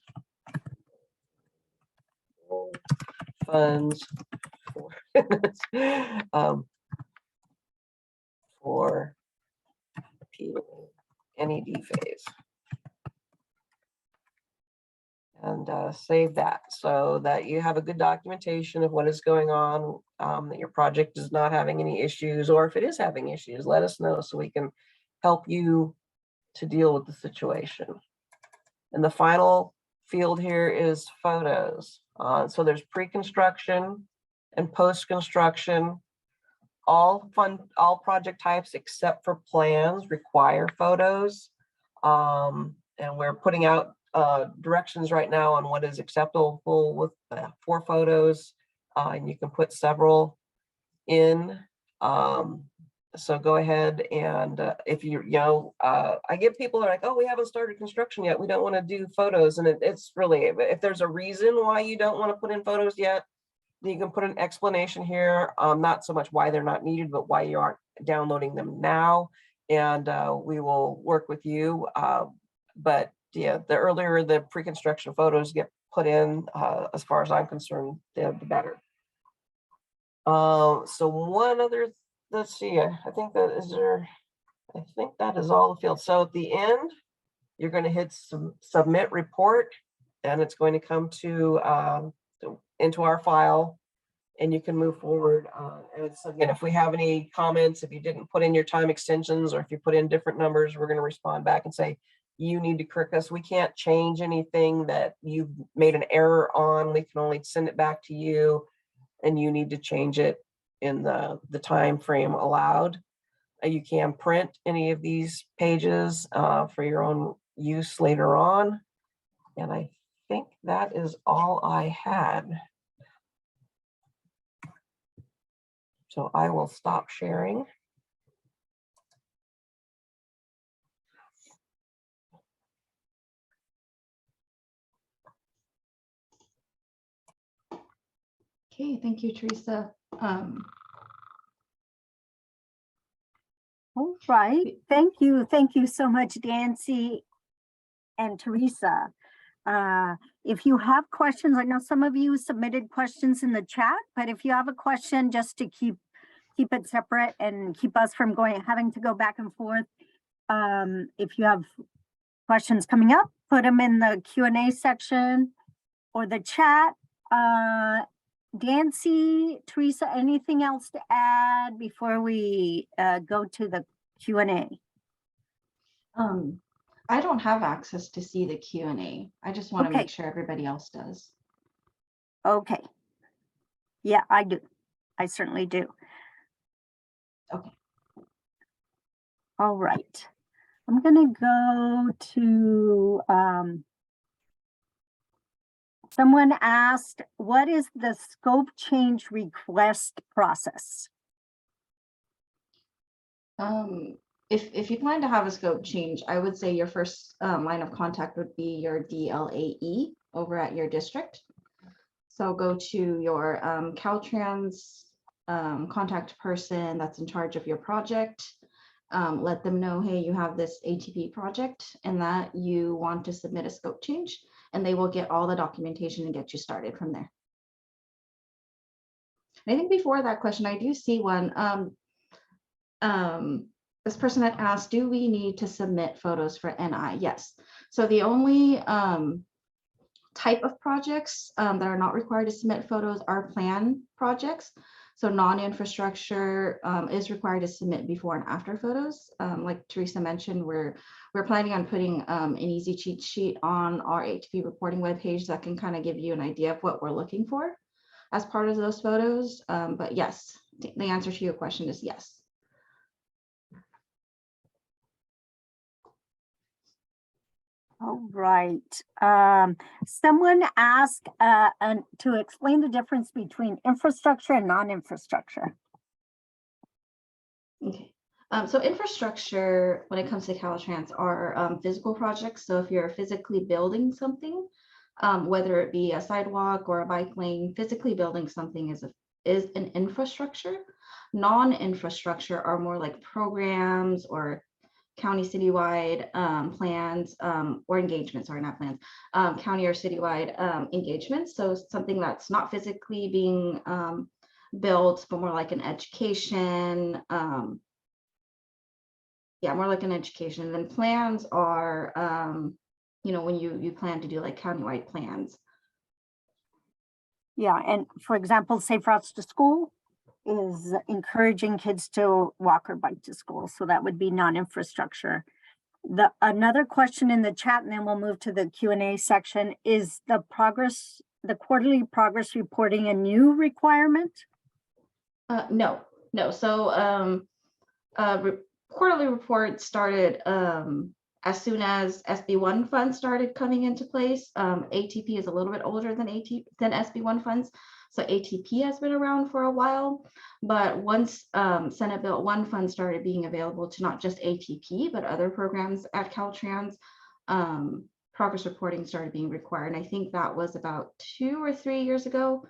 Speaker 3: for NED phase, and save that so that you have a good documentation of what is going on, that your project is not having any issues, or if it is having issues, let us know so we can help you to deal with the situation. And the final field here is photos. So there's pre-construction and post-construction. All project types except for plans require photos. And we're putting out directions right now on what is acceptable with 4 photos. And you can put several in. So go ahead, and if I get people that are like, oh, we haven't started construction yet, we don't want to do photos. And it's really, if there's a reason why you don't want to put in photos yet, you can put an explanation here, not so much why they're not needed, but why you aren't downloading them now. And we will work with you. But yeah, the earlier the pre-construction photos get put in, as far as I'm concerned, the better. So one other, let's see, I think that is all the fields. So at the end, you're going to hit submit report, and it's going to come to into our file, and you can move forward. And so again, if we have any comments, if you didn't put in your time extensions, or if you put in different numbers, we're going to respond back and say, you need to correct us. We can't change anything that you've made an error on. We can only send it back to you, and you need to change it in the time frame allowed. You can print any of these pages for your own use later on. And I think that is all I had. So I will stop sharing.
Speaker 2: Okay, thank you, Teresa.
Speaker 1: All right, thank you so much, Nancy. and Teresa. If you have questions, I know some of you submitted questions in the chat, but if you have a question, just to keep it separate and keep us from having to go back and forth. If you have questions coming up, put them in the Q&A section or the chat. Dancy, Teresa, anything else to add before we go to the Q&A?
Speaker 2: I don't have access to see the Q&A. I just want to
Speaker 1: Okay.
Speaker 2: make sure everybody else does.
Speaker 1: Okay. Yeah, I do. I certainly do.
Speaker 2: Okay.
Speaker 1: All right. I'm gonna go to, someone asked, what is the scope change request process?
Speaker 2: If you plan to have a scope change, I would say your first line of contact would be your DLAE over at your district. So go to your Caltrans contact person that's in charge of your project. Let them know, hey, you have this ATP project and that you want to submit a scope change, and they will get all the documentation and get you started from there. I think before that question, I do see one. This person had asked, do we need to submit photos for NI? Yes. So the only type of projects that are not required to submit photos are plan projects. So non-infrastructure is required to submit before and after photos. Like Teresa mentioned, we're planning on putting an easy cheat sheet on our ATP reporting webpage that can kind of give you an idea of what we're looking for as part of those photos. But yes, the answer to your question is yes.
Speaker 1: All right. Someone asked to explain the difference between infrastructure and non-infrastructure.
Speaker 2: Okay. So infrastructure, when it comes to Caltrans, are physical projects. So if you're physically building something, whether it be a sidewalk or a bike lane, physically building something is an infrastructure. Non-infrastructure are more like programs or county citywide plans or engagements, or not plans, county or citywide engagements. So something that's not physically being built, but more like an education. Yeah, more like an education. And then plans are, you know, when you plan to do like countywide plans.
Speaker 1: Yeah, and for example, Safe Routes to School is encouraging kids to walk or bike to school. So that would be non-infrastructure. Another question in the chat, and then we'll move to the Q&A section, is the quarterly progress reporting a new requirement?
Speaker 2: No. So quarterly report started as soon as SB1 funds started coming into place. ATP is a little bit older than SB1 funds. So ATP has been around for a while, but once Senate Bill 1 funds started being available to not just ATP, but other programs at Caltrans, progress reporting started being required. And I think that was about 2 or 3 years ago.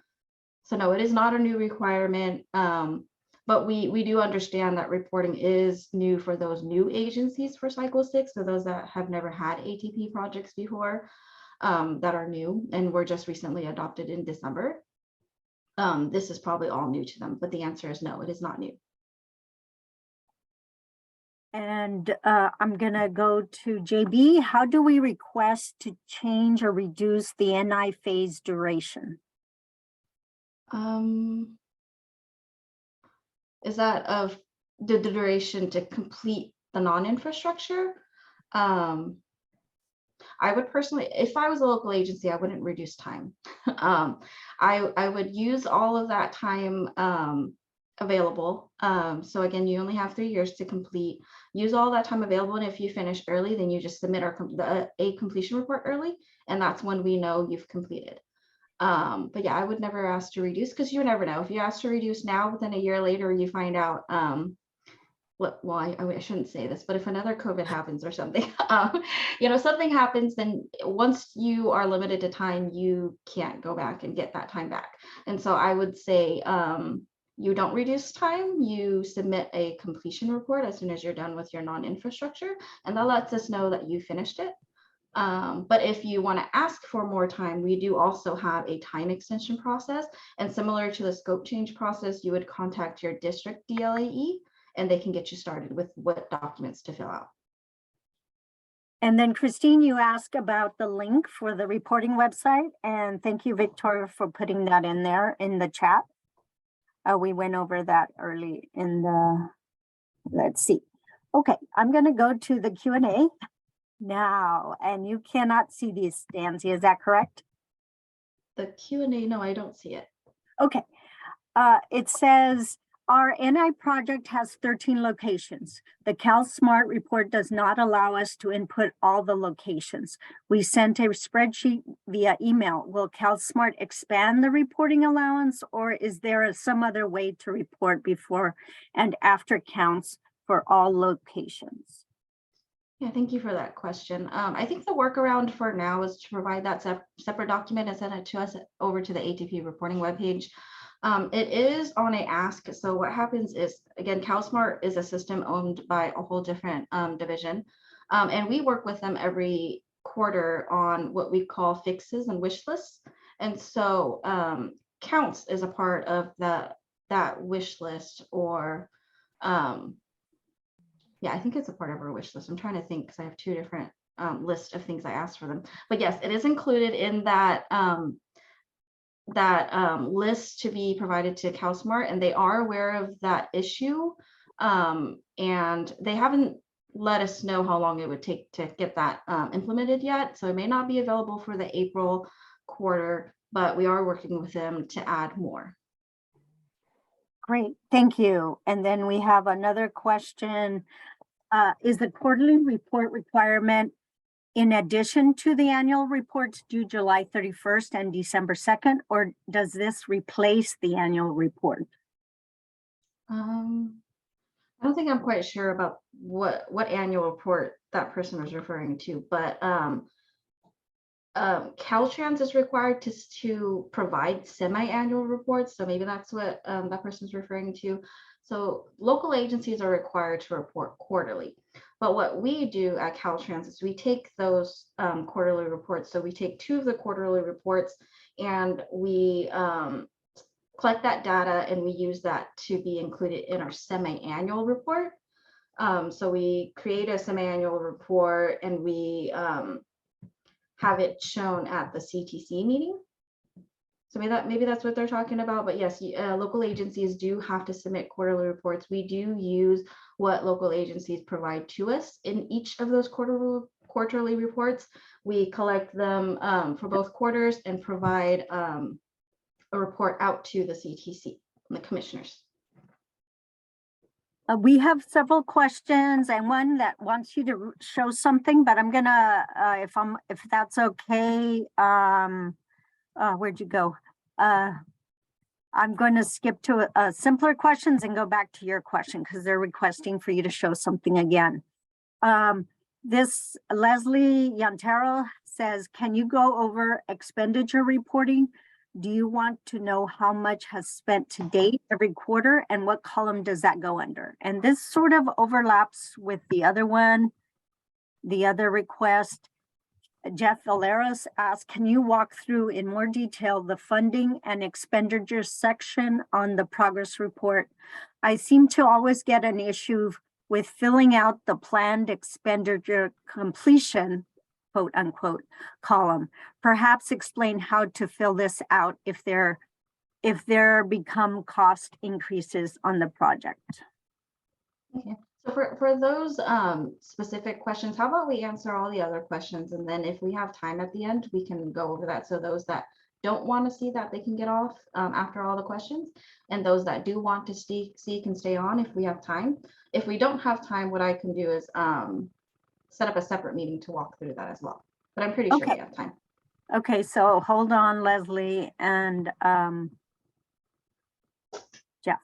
Speaker 2: So no, it is not a new requirement, but we do understand that reporting is new for those new agencies for Cycle 6, so those that have never had ATP projects before that are new and were just recently adopted in December. This is probably all new to them, but the answer is no, it is not new.
Speaker 1: And I'm gonna go to JB. How do we request to change or reduce the NI phase duration?
Speaker 2: Is that of the duration to complete the non-infrastructure? I would personally, if I was a local agency, I wouldn't reduce time. I would use all of that time available. So again, you only have 3 years to complete. Use all that time available, and if you finish early, then you just submit a completion report early, and that's when we know you've completed. But yeah, I would never ask to reduce, because you never know. If you ask to reduce now, within a year later, you find out I shouldn't say this, but if another COVID happens or something, you know, something happens, then once you are limited to time, you can't go back and get that time back. And so I would say you don't reduce time, you submit a completion report as soon as you're done with your non-infrastructure, and that lets us know that you finished it. But if you want to ask for more time, we do also have a time extension process. And similar to the scope change process, you would contact your district DLAE and they can get you started with what documents to fill out.
Speaker 1: And then Christine, you asked about the link for the reporting website, and thank you, Victoria, for putting that in there in the chat. We went over that early in the, let's see. Okay, I'm gonna go to the Q&A now, and you cannot see these, Stanzi, is that correct?
Speaker 2: The Q&A, no, I don't see it.
Speaker 1: Okay, it says, our NI project has 13 locations. The CalSMART report does not allow us to input all the locations. We sent a spreadsheet via email. Will CalSMART expand the reporting allowance, or is there some other way to report before and after counts for all locations?
Speaker 2: Yeah, thank you for that question. I think the workaround for now is to provide that separate document and send it to us over to the ATP reporting webpage. It is on a ask. So what happens is, again, CalSMART is a system owned by a whole different division. And we work with them every quarter on what we call fixes and wish lists. And so counts is a part of that wish list, or yeah, I think it's a part of our wish list. I'm trying to think because I have two different lists of things I asked for them. But yes, it is included in that list to be provided to CalSMART, and they are aware of that issue. And they haven't let us know how long it would take to get that implemented yet. So it may not be available for the April quarter, but we are working with them to add more.
Speaker 1: Great, thank you. And then we have another question. Is the quarterly report requirement in addition to the annual reports due July 31st and December 2nd, or does this replace the annual report?
Speaker 2: I don't think I'm quite sure about what annual report that person was referring to, but Caltrans is required to provide semi-annual reports. So maybe that's what that person's referring to. So local agencies are required to report quarterly. But what we do at Caltrans is we take those quarterly reports. So we take 2 of the quarterly reports and we collect that data, and we use that to be included in our semi-annual report. So we create a semi-annual report and we have it shown at the CTC meeting. So maybe that's what they're talking about. But yes, local agencies do have to submit quarterly reports. We do use what local agencies provide to us in each of those quarterly reports. We collect them for both quarters and provide a report out to the CTC and the commissioners.
Speaker 1: We have several questions and one that wants you to show something, but I'm gonna, if that's okay, where'd you go? I'm going to skip to simpler questions and go back to your question because they're requesting for you to show something again. This Leslie Yantero says, can you go over expenditure reporting? Do you want to know how much has spent to date every quarter and what column does that go under? And this sort of overlaps with the other one, the other request. Jeff Valeros asked, can you walk through in more detail the funding and expenditure section on the progress report? I seem to always get an issue with filling out the planned expenditure completion, quote unquote, column. Perhaps explain how to fill this out if there become cost increases on the project.
Speaker 2: Okay. So for those specific questions, how about we answer all the other questions, and then if we have time at the end, we can go over that. So those that don't want to see that, they can get off after all the questions, and those that do want to see can stay on if we have time. If we don't have time, what I can do is set up a separate meeting to walk through that as well. But I'm pretty sure we have time.
Speaker 1: Okay, so hold on, Leslie and Jeff.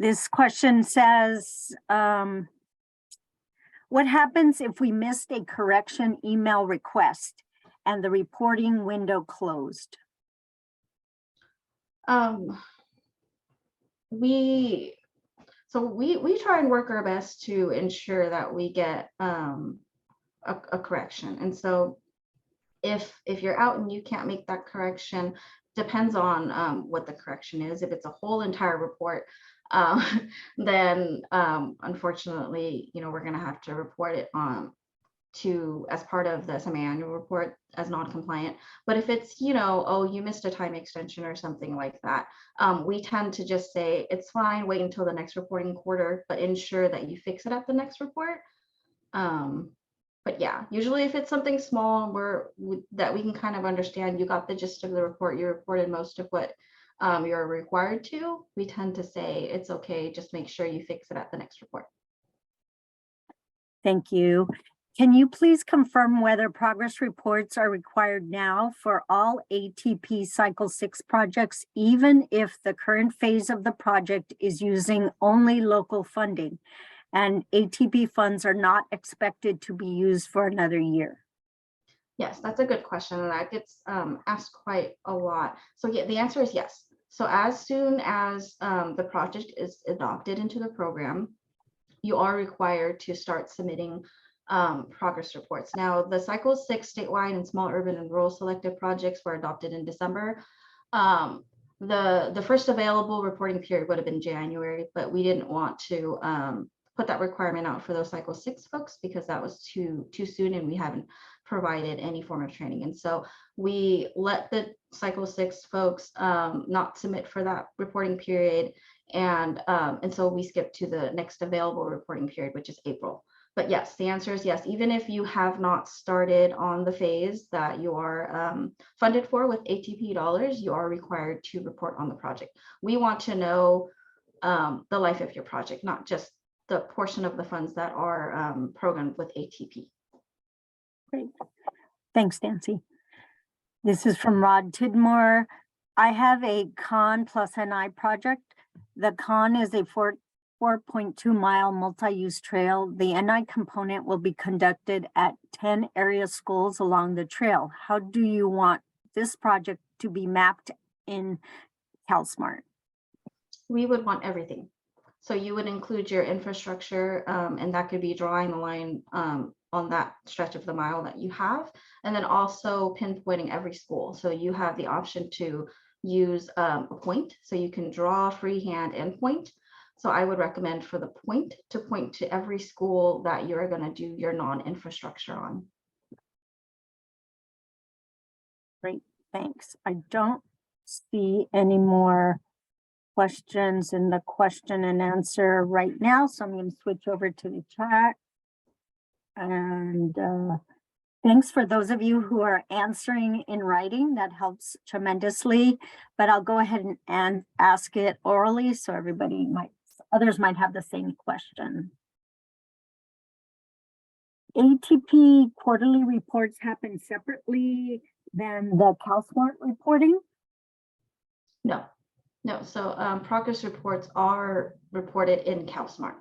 Speaker 1: This question says, what happens if we missed a correction email request and the reporting window closed?
Speaker 2: We So we try and work our best to ensure that we get a correction. And so if you're out and you can't make that correction, depends on what the correction is. If it's a whole entire report, then unfortunately, we're going to have to report it as part of the semi-annual report as non-compliant. But if it's, oh, you missed a time extension or something like that, we tend to just say it's fine, wait until the next reporting quarter, but ensure that you fix it at the next report. But yeah, usually if it's something small that we can kind of understand, you got the gist of the report, you reported most of what you're required to, we tend to say it's okay, just make sure you fix it at the next report.
Speaker 1: Thank you. Can you please confirm whether progress reports are required now for all ATP Cycle 6 projects, even if the current phase of the project is using only local funding and ATP funds are not expected to be used for another year?
Speaker 2: Yes, that's a good question, and that gets asked quite a lot. So yeah, the answer is yes. So as soon as the project is adopted into the program, you are required to start submitting progress reports. Now, the Cycle 6 statewide and small urban and rural selective projects were adopted in December. The first available reporting period would have been January, but we didn't want to put that requirement out for those Cycle 6 folks because that was too soon and we haven't provided any form of training. And so we let the Cycle 6 folks not submit for that reporting period. And so we skipped to the next available reporting period, which is April. But yes, the answer is yes. Even if you have not started on the phase that you are funded for with ATP dollars, you are required to report on the project. We want to know the life of your project, not just the portion of the funds that are programmed with ATP.
Speaker 1: Great. Thanks, Nancy. This is from Rod Tidmore. I have a CON plus NI project. The CON is a 4.2 mile multi-use trail. The NI component will be conducted at 10 area schools along the trail. How do you want this project to be mapped in CalSMART?
Speaker 2: We would want everything. So you would include your infrastructure, and that could be drawing the line on that stretch of the mile that you have, and then also pinpointing every school. So you have the option to use a point, so you can draw freehand and point. So I would recommend for the point to every school that you're going to do your non-infrastructure on.
Speaker 1: Great, thanks. I don't see any more questions in the question and answer right now, so I'm going to switch over to the chat. And thanks for those of you who are answering in writing. That helps tremendously, but I'll go ahead and ask it orally so others might have the same question. ATP quarterly reports happen separately than the CalSMART reporting?
Speaker 2: No. So progress reports are reported in CalSMART.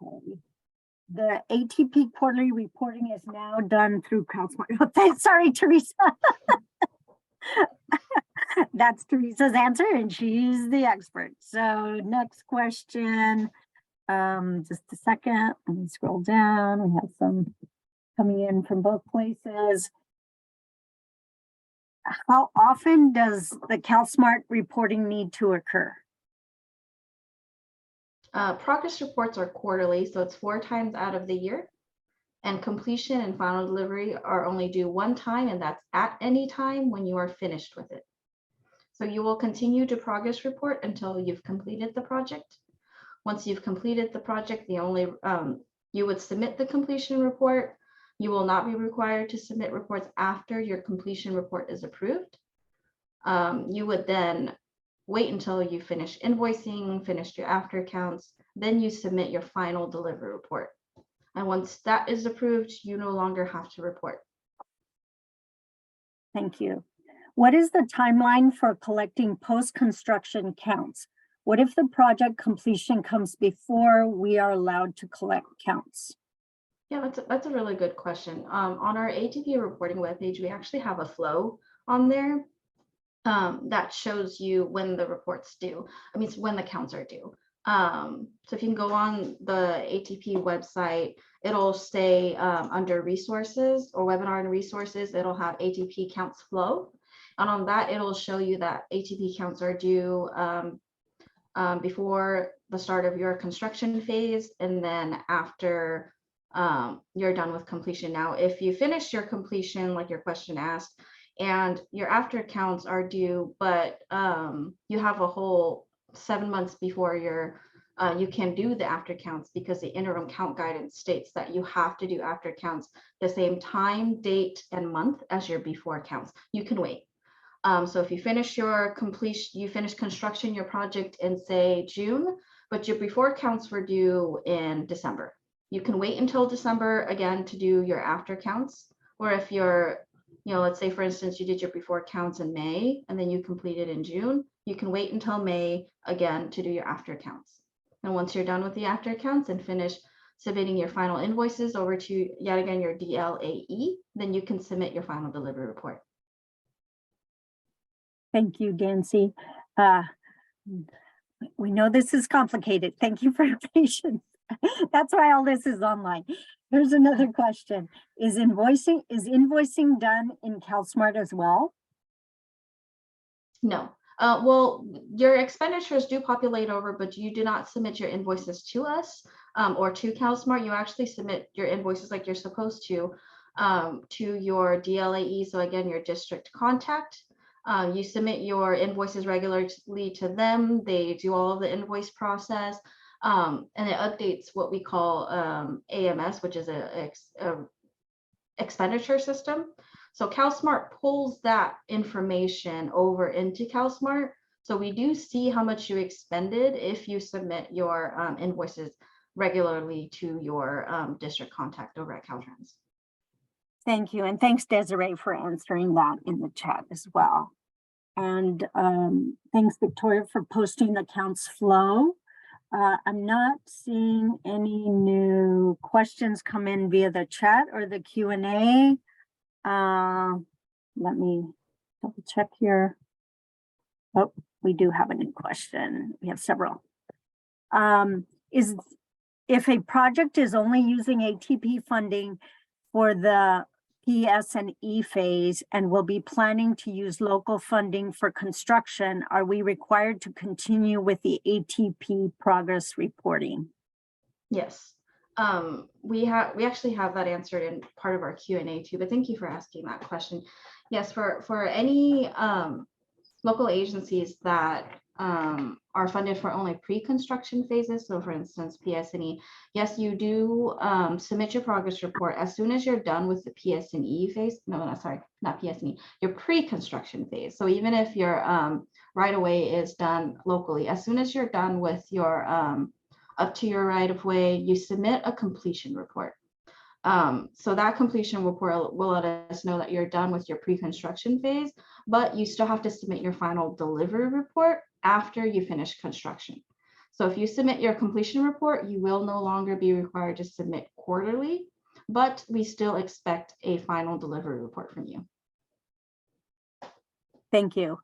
Speaker 1: Okay. The ATP quarterly reporting is now done through CalSMART. Okay, sorry, Teresa. That's Teresa's answer, and she's the expert. So next question, just a second, let me scroll down. We have some coming in from both places. How often does the CalSMART reporting need to occur?
Speaker 2: Progress reports are quarterly, so it's 4 times out of the year. And completion and final delivery are only due 1 time, and that's at any time when you are finished with it. So you will continue to progress report until you've completed the project. Once you've completed the project, you would submit the completion report. You will not be required to submit reports after your completion report is approved. You would then wait until you finish invoicing, finished your after accounts, then you submit your final delivery report. And once that is approved, you no longer have to report.
Speaker 1: Thank you. What is the timeline for collecting post-construction counts? What if the project completion comes before we are allowed to collect counts?
Speaker 2: Yeah, that's a really good question. On our ATP reporting webpage, we actually have a flow on there. that shows you when the reports due. I mean, it's when the counts are due. So if you can go on the ATP website, it'll say under resources or webinar and resources, it'll have ATP counts flow. And on that, it'll show you that ATP counts are due before the start of your construction phase, and then after you're done with completion. Now, if you finish your completion, like your question asked, and your after counts are due, but you have a whole 7 months before you can do the after counts, because the interim count guidance states that you have to do after counts the same time, date, and month as your before counts. You can wait. So if you finish your completion, you finish construction, your project in say June, but your before counts were due in December. You can wait until December again to do your after counts. Or if you're, let's say for instance, you did your before counts in May and then you completed in June, you can wait until May again to do your after counts. And once you're done with the after counts and finish submitting your final invoices over to yet again your DLAE, then you can submit your final delivery report.
Speaker 1: Thank you, Nancy. We know this is complicated. Thank you for your patience. That's why all this is online. Here's another question. Is invoicing done in CalSMART as well?
Speaker 2: No. Well, your expenditures do populate over, but you do not submit your invoices to us or to CalSMART. You actually submit your invoices like you're supposed to your DLAE. So again, your district contact. You submit your invoices regularly to them. They do all of the invoice process, and it updates what we call AMS, which is a expenditure system. So CalSMART pulls that information over into CalSMART. So we do see how much you expended if you submit your invoices regularly to your district contact over at Caltrans.
Speaker 1: Thank you. And thanks, Desiree, for answering that in the chat as well. And thanks, Victoria, for posting the counts flow. I'm not seeing any new questions come in via the chat or the Q&A. Let me double check here. Oh, we do have a new question. We have several. If a project is only using ATP funding for the PS&E phase and will be planning to use local funding for construction, are we required to continue with the ATP progress reporting?
Speaker 2: Yes, we actually have that answered in part of our Q&A too, but thank you for asking that question. Yes, for any local agencies that are funded for only pre-construction phases. So for instance, PS&E, yes, you do submit your progress report as soon as you're done with the PS&E phase. No, sorry, not PS&E, your pre-construction phase. So even if your right of way is done locally, as soon as you're done with your up to your right of way, you submit a completion report. So that completion report will let us know that you're done with your pre-construction phase, but you still have to submit your final delivery report after you finish construction. So if you submit your completion report, you will no longer be required to submit quarterly, but we still expect a final delivery report from you.
Speaker 1: Thank you.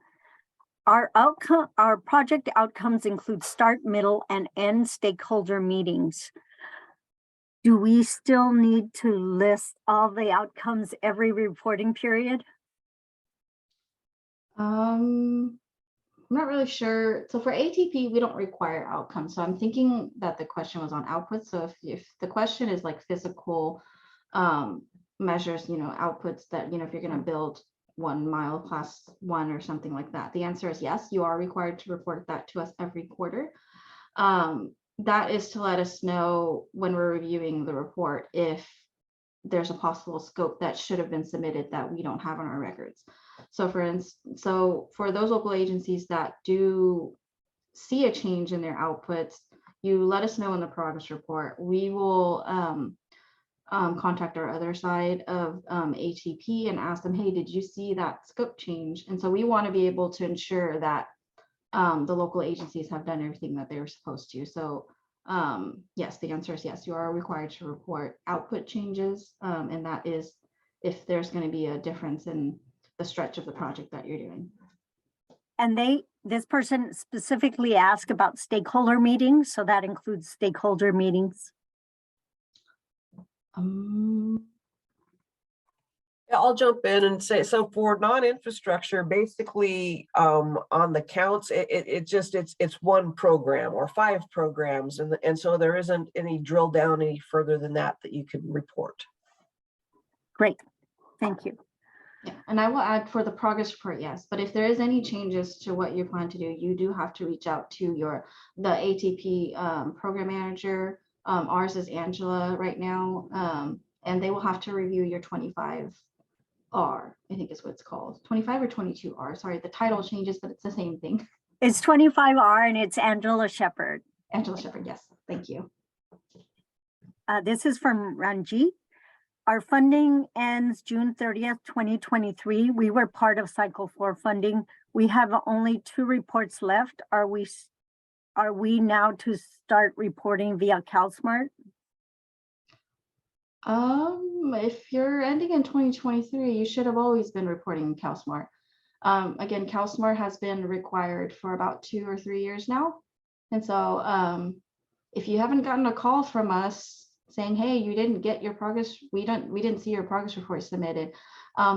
Speaker 1: Our project outcomes include start, middle, and end stakeholder meetings. Do we still need to list all the outcomes every reporting period?
Speaker 2: I'm not really sure. So for ATP, we don't require outcomes. So I'm thinking that the question was on output. So if the question is like physical measures, outputs that, if you're going to build 1 mile class 1 or something like that, the answer is yes, you are required to report that to us every quarter. That is to let us know when we're reviewing the report if there's a possible scope that should have been submitted that we don't have on our records. So for instance, for those local agencies that do see a change in their outputs, you let us know in the progress report. We will contact our other side of ATP and ask them, hey, did you see that scope change? And so we want to be able to ensure that the local agencies have done everything that they were supposed to. So yes, the answer is yes, you are required to report output changes, and that is if there's going to be a difference in the stretch of the project that you're doing.
Speaker 1: And this person specifically asked about stakeholder meetings, so that includes stakeholder meetings.
Speaker 3: Yeah, I'll jump in and say, so for non-infrastructure, basically, on the counts, it's one program or 5 programs, and so there isn't any drill down any further than that you can report.
Speaker 1: Great, thank you.
Speaker 2: Yeah, and I will add for the progress report, yes, but if there is any changes to what you plan to do, you do have to reach out to the ATP program manager. Ours is Angela right now, and they will have to review your 25R, I think is what it's called, 25 or 22R. Sorry, the title changes, but it's the same thing.
Speaker 1: It's 25R and it's Angela Shepherd.
Speaker 2: Angela Shepherd, yes, thank you.
Speaker 1: This is from Ranjit. Our funding ends June 30th, 2023. We were part of cycle 4 funding. We have only 2 reports left. Are we now to start reporting via CalSMART?
Speaker 2: If you're ending in 2023, you should have always been reporting in CalSMART. Again, CalSMART has been required for about 2 or 3 years now. And so if you haven't gotten a call from us saying, hey, you didn't get your progress, we didn't see your progress report submitted,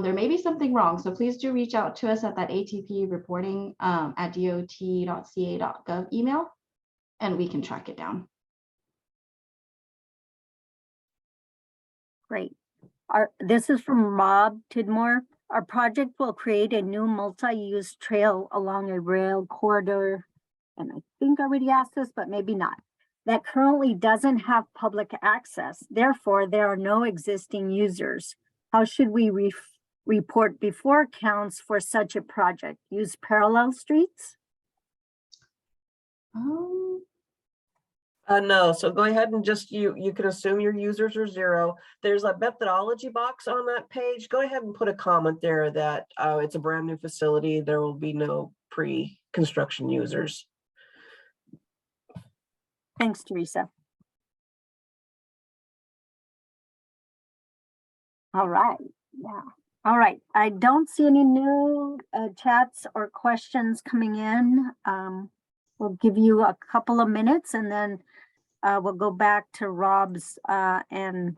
Speaker 2: there may be something wrong. So please do reach out to us at that ATP reporting at dot.ca.gov email, and we can track it down.
Speaker 1: Great. This is from Rob Tidmore. Our project will create a new multi-use trail along a rail corridor, and I think I already asked this, but maybe not, that currently doesn't have public access. Therefore, there are no existing users. How should we report before counts for such a project? Use parallel streets?
Speaker 3: No, so go ahead and just, you can assume your users are 0. There's a methodology box on that page. Go ahead and put a comment there that it's a brand new facility. There will be no pre-construction users.
Speaker 1: Thanks, Teresa. All right, yeah. All right, I don't see any new chats or questions coming in. We'll give you a couple of minutes and then we'll go back to Rob's and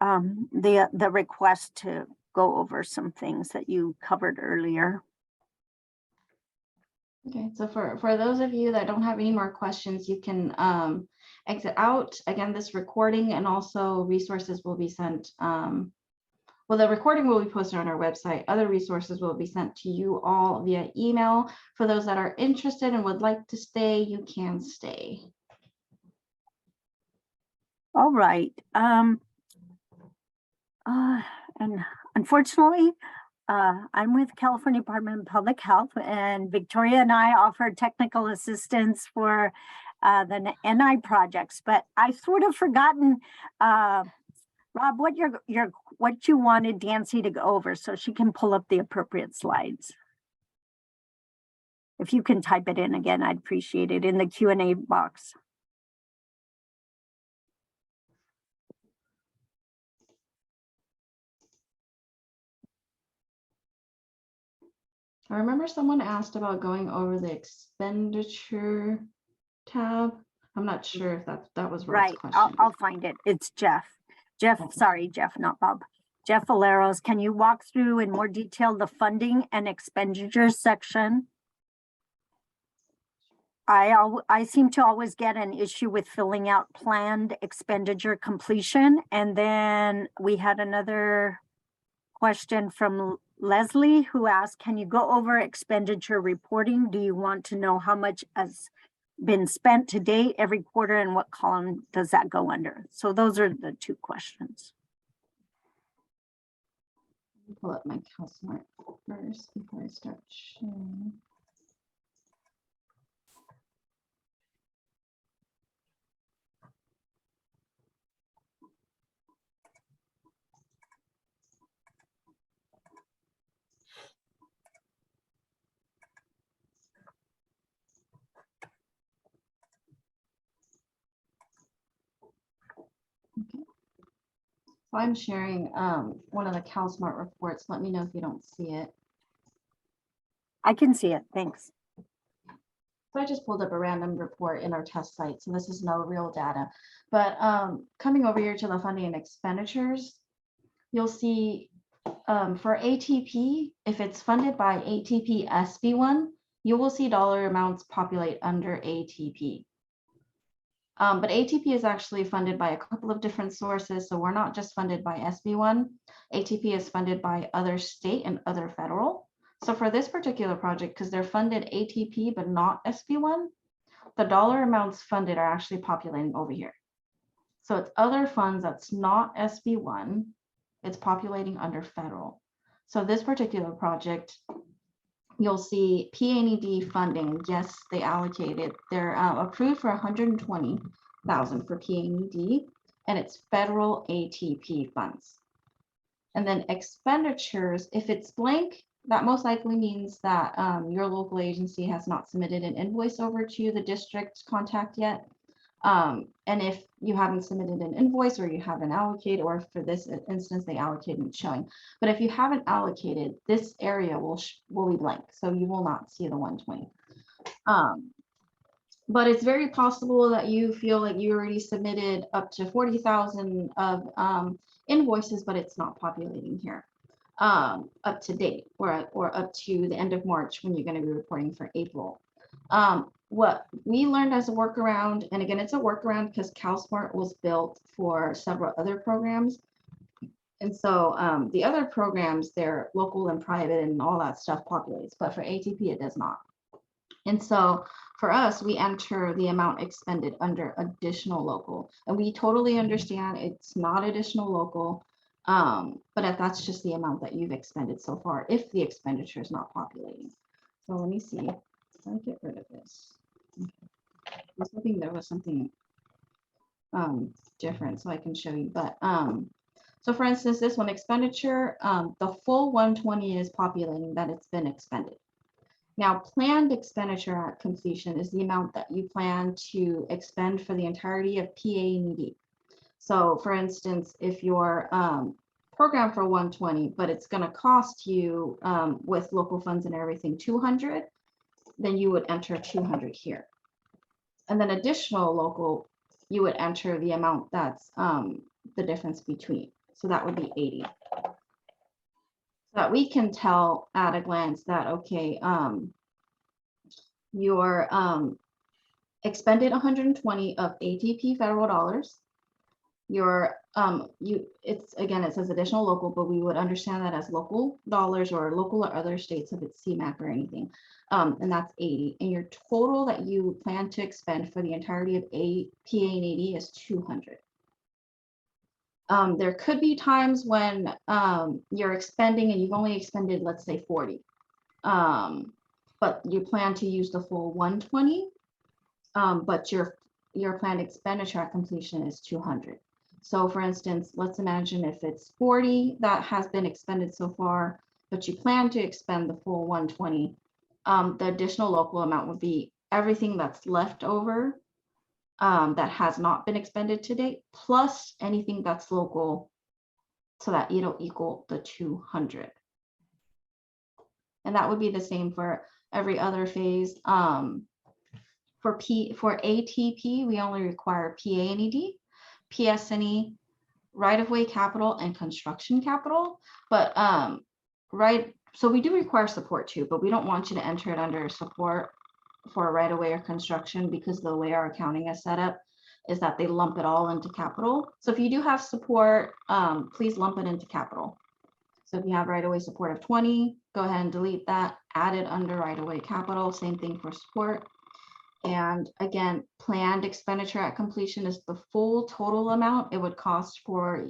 Speaker 1: the request to go over some things that you covered earlier.
Speaker 2: Okay, so for those of you that don't have any more questions, you can exit out. Again, this recording and also resources will be sent. Well, the recording will be posted on our website. Other resources will be sent to you all via email. For those that are interested and would like to stay, you can stay.
Speaker 1: All right. And unfortunately, I'm with California Department of Public Health, and Victoria and I offer technical assistance for the NI projects, but I've sort of forgotten, Rob, what you wanted Dancy to go over so she can pull up the appropriate slides. If you can type it in again, I'd appreciate it in the Q&A box.
Speaker 2: I remember someone asked about going over the expenditure tab. I'm not sure if that was Rob's
Speaker 1: Right,
Speaker 2: question.
Speaker 1: I'll find it. It's Jeff. Sorry, Jeff, not Bob. Jeff Valeros, can you walk through in more detail the funding and expenditures section? I seem to always get an issue with filling out planned expenditure completion. And then we had another question from Leslie who asked, can you go over expenditure reporting? Do you want to know how much has been spent to date every quarter and what column does that go under? So those are the 2 questions.
Speaker 2: Pull up my CalSMART first before I start sharing. Okay. So I'm sharing one of the CalSMART reports. Let me know if you don't see it.
Speaker 1: I can see it. Thanks.
Speaker 2: So I just pulled up a random report in our test site, so this is no real data. But coming over here to the funding and expenditures, you'll see for ATP, if it's funded by ATP SB1, you will see dollar amounts populate under ATP. But ATP is actually funded by a couple of different sources, so we're not just funded by SB1. ATP is funded by other state and other federal. So for this particular project, because they're funded ATP but not SB1, the dollar amounts funded are actually populating over here. So it's other funds that's not SB1, it's populating under federal. So this particular project, you'll see PA&ED funding. Yes, they allocated. They're approved for 120,000 for PA&ED, and it's federal ATP funds. And then expenditures, if it's blank, that most likely means that your local agency has not submitted an invoice over to the district contact yet. And if you haven't submitted an invoice or you haven't allocated, or for this instance, they allocated and showing. But if you haven't allocated, this area will be blank. So you will not see the 120. But it's very possible that you feel like you already submitted up to 40,000 of invoices, but it's not populating here up to date or up to the end of March when you're going to be reporting for April. What we learned as a workaround, and again, it's a workaround because CalSMART was built for several other programs. And so the other programs, they're local and private and all that stuff populates, but for ATP, it does not. And so for us, we enter the amount expended under additional local, and we totally understand it's not additional local, but that's just the amount that you've expended so far if the expenditure is not populating. So let me see. I'll get rid of this. Okay. I was hoping there was something different so I can show you, but so for instance, this one expenditure, the full 120 is populating that it's been expended. Now, planned expenditure at completion is the amount that you plan to expend for the entirety of PA&ED. So for instance, if your program for 120, but it's going to cost you with local funds and everything 200, then you would enter 200 here. And then additional local, you would enter the amount that's the difference between. So that would be 80. So that we can tell at a glance that, okay, you're expended 120 of ATP federal dollars. Your it's again, it says additional local, but we would understand that as local dollars or local or other states if it's CMAQ or anything. And that's 80. And your total that you plan to expend for the entirety of PA&ED is 200. There could be times when you're expending and you've only expended, let's say 40. But you plan to use the full 120, but your planned expenditure at completion is 200. So for instance, let's imagine if it's 40 that has been expended so far, but you plan to expend the full 120, the additional local amount would be everything that's left over that has not been expended to date, plus anything that's local, so that it'll equal the 200. And that would be the same for every other phase. For ATP, we only require PA&ED, PS&E, right-of-way capital, and construction capital. But so we do require support too, but we don't want you to enter it under support for right-of-way or construction, because the way our accounting is set up is that they lump it all into capital. So if you do have support, please lump it into capital. So if you have right-of-way support of 20, go ahead and delete that, add it under right-of-way capital, same thing for support. And again, planned expenditure at completion is the full total amount it would cost for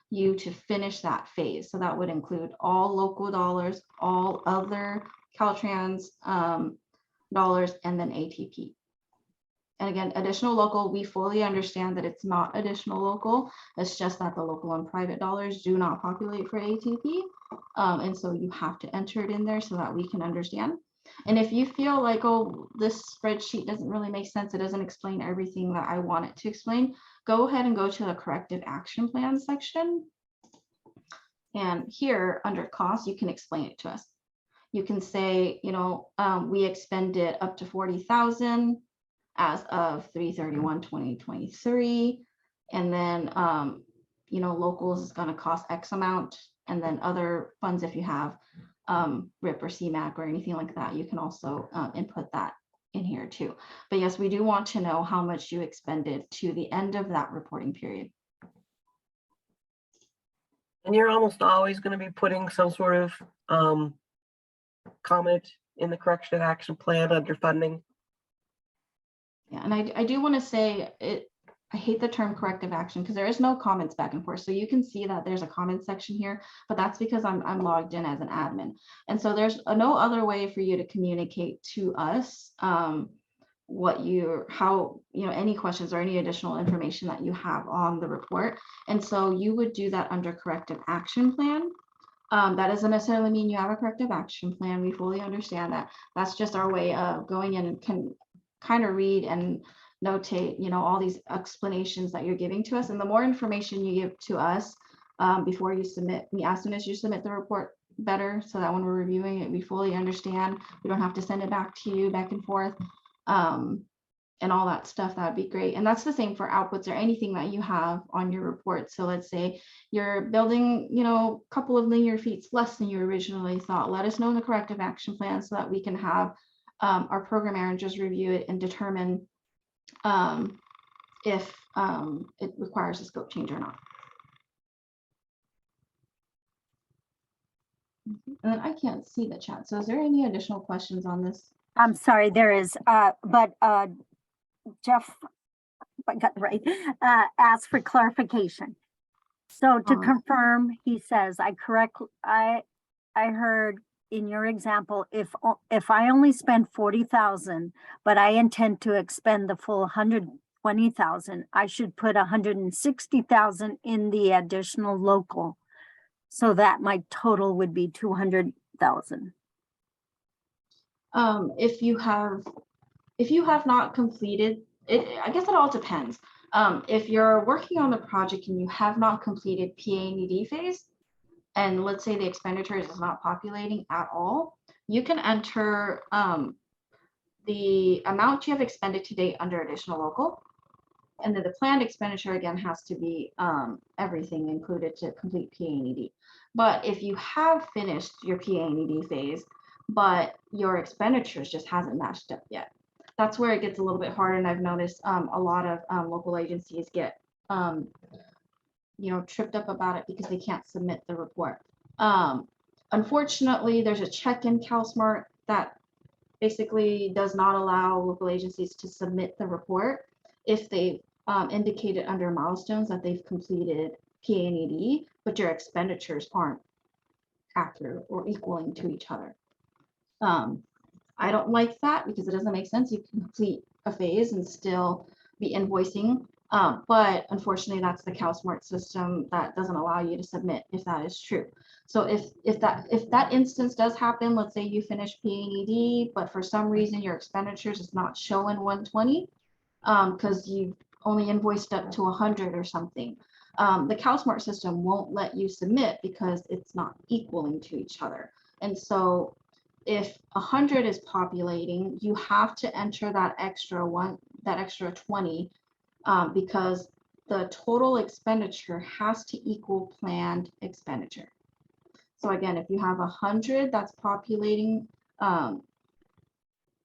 Speaker 2: you to finish that phase. So that would include all local dollars, all other Caltrans dollars, and then ATP. And again, additional local, we fully understand that it's not additional local. It's just that the local and private dollars do not populate for ATP. And so you have to enter it in there so that we can understand. And if you feel like, oh, this spreadsheet doesn't really make sense, it doesn't explain everything that I want it to explain, go ahead and go to the corrective action plan section. And here under cost, you can explain it to us. you can say, you know, we expended up to 40,000 as of 3/31/2023. And then, you know, locals is going to cost X amount. And then other funds, if you have RIP or CMAC or anything like that, you can also input that in here too. But yes, we do want to know how much you expended to the end of that reporting period.
Speaker 3: And you're almost always going to be putting some sort of comment in the corrective action plan under funding.
Speaker 2: Yeah, and I do want to say it. I hate the term corrective action because there is no comments back and forth. So you can see that there's a comment section here, but that's because I'm logged in as an admin. And so there's no other way for you to communicate to us what how, you know, any questions or any additional information that you have on the report. And so you would do that under corrective action plan. That doesn't necessarily mean you have a corrective action plan. We fully understand that. That's just our way of going in and can kind of read and notate, you know, all these explanations that you're giving to us. And the more information you give to us before you submit, as soon as you submit the report, better, so that when we're reviewing it, we fully understand. We don't have to send it back to you back and forth and all that stuff. That'd be great. And that's the same for outputs or anything that you have on your report. So let's say you're building, you know, a couple of linear feet less than you originally thought. Let us know in the corrective action plan so that we can have our program managers review it and determine if it requires a scope change or not. And then I can't see the chat. So is there any additional questions on this?
Speaker 1: I'm sorry, there is, but Jeff, if I got it right, asked for clarification. So to confirm, he says, I heard in your example, if I only spend 40,000, but I intend to expend the full 120,000, I should put 160,000 in the additional local, so that my total would be 200,000.
Speaker 2: If you have not completed it, I guess it all depends. If you're working on the project and you have not completed PA&ED phase, and let's say the expenditure is not populating at all, you can enter the amount you have expended to date under additional local. And then the planned expenditure again has to be everything included to complete PA&ED. But if you have finished your PA&ED phase, but your expenditures just hasn't matched up yet, that's where it gets a little bit harder. And I've noticed a lot of local agencies get you know, tripped up about it because they can't submit the report. Unfortunately, there's a check in CalSMART that basically does not allow local agencies to submit the report if they indicated under milestones that they've completed PA&ED, but your expenditures aren't accurate or equaling to each other. I don't like that because it doesn't make sense. You can complete a phase and still be invoicing. But unfortunately, that's the CalSMART system that doesn't allow you to submit if that is true. So if that instance does happen, let's say you finish PA&ED, but for some reason your expenditures is not showing 120 because you only invoiced up to 100 or something. The CalSMART system won't let you submit because it's not equaling to each other. And so if 100 is populating, you have to enter that extra 20 because the total expenditure has to equal planned expenditure. So again, if you have 100 that's populating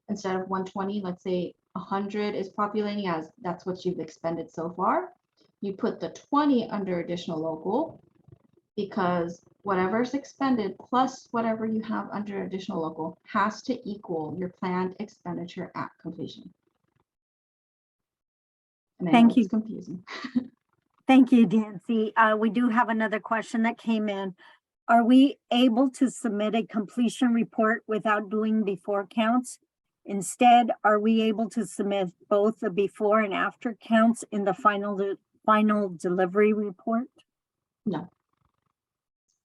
Speaker 2: instead of 120, let's say 100 is populating as that's what you've expended so far, you put the 20 under additional local because whatever's expended plus whatever you have under additional local has to equal your planned expenditure at completion.
Speaker 1: Thank you.
Speaker 2: It's confusing.
Speaker 1: Thank you, Nancy. We do have another question that came in. Are we able to submit a completion report without doing before counts? Instead, are we able to submit both the before and after counts in the final delivery report?
Speaker 2: No.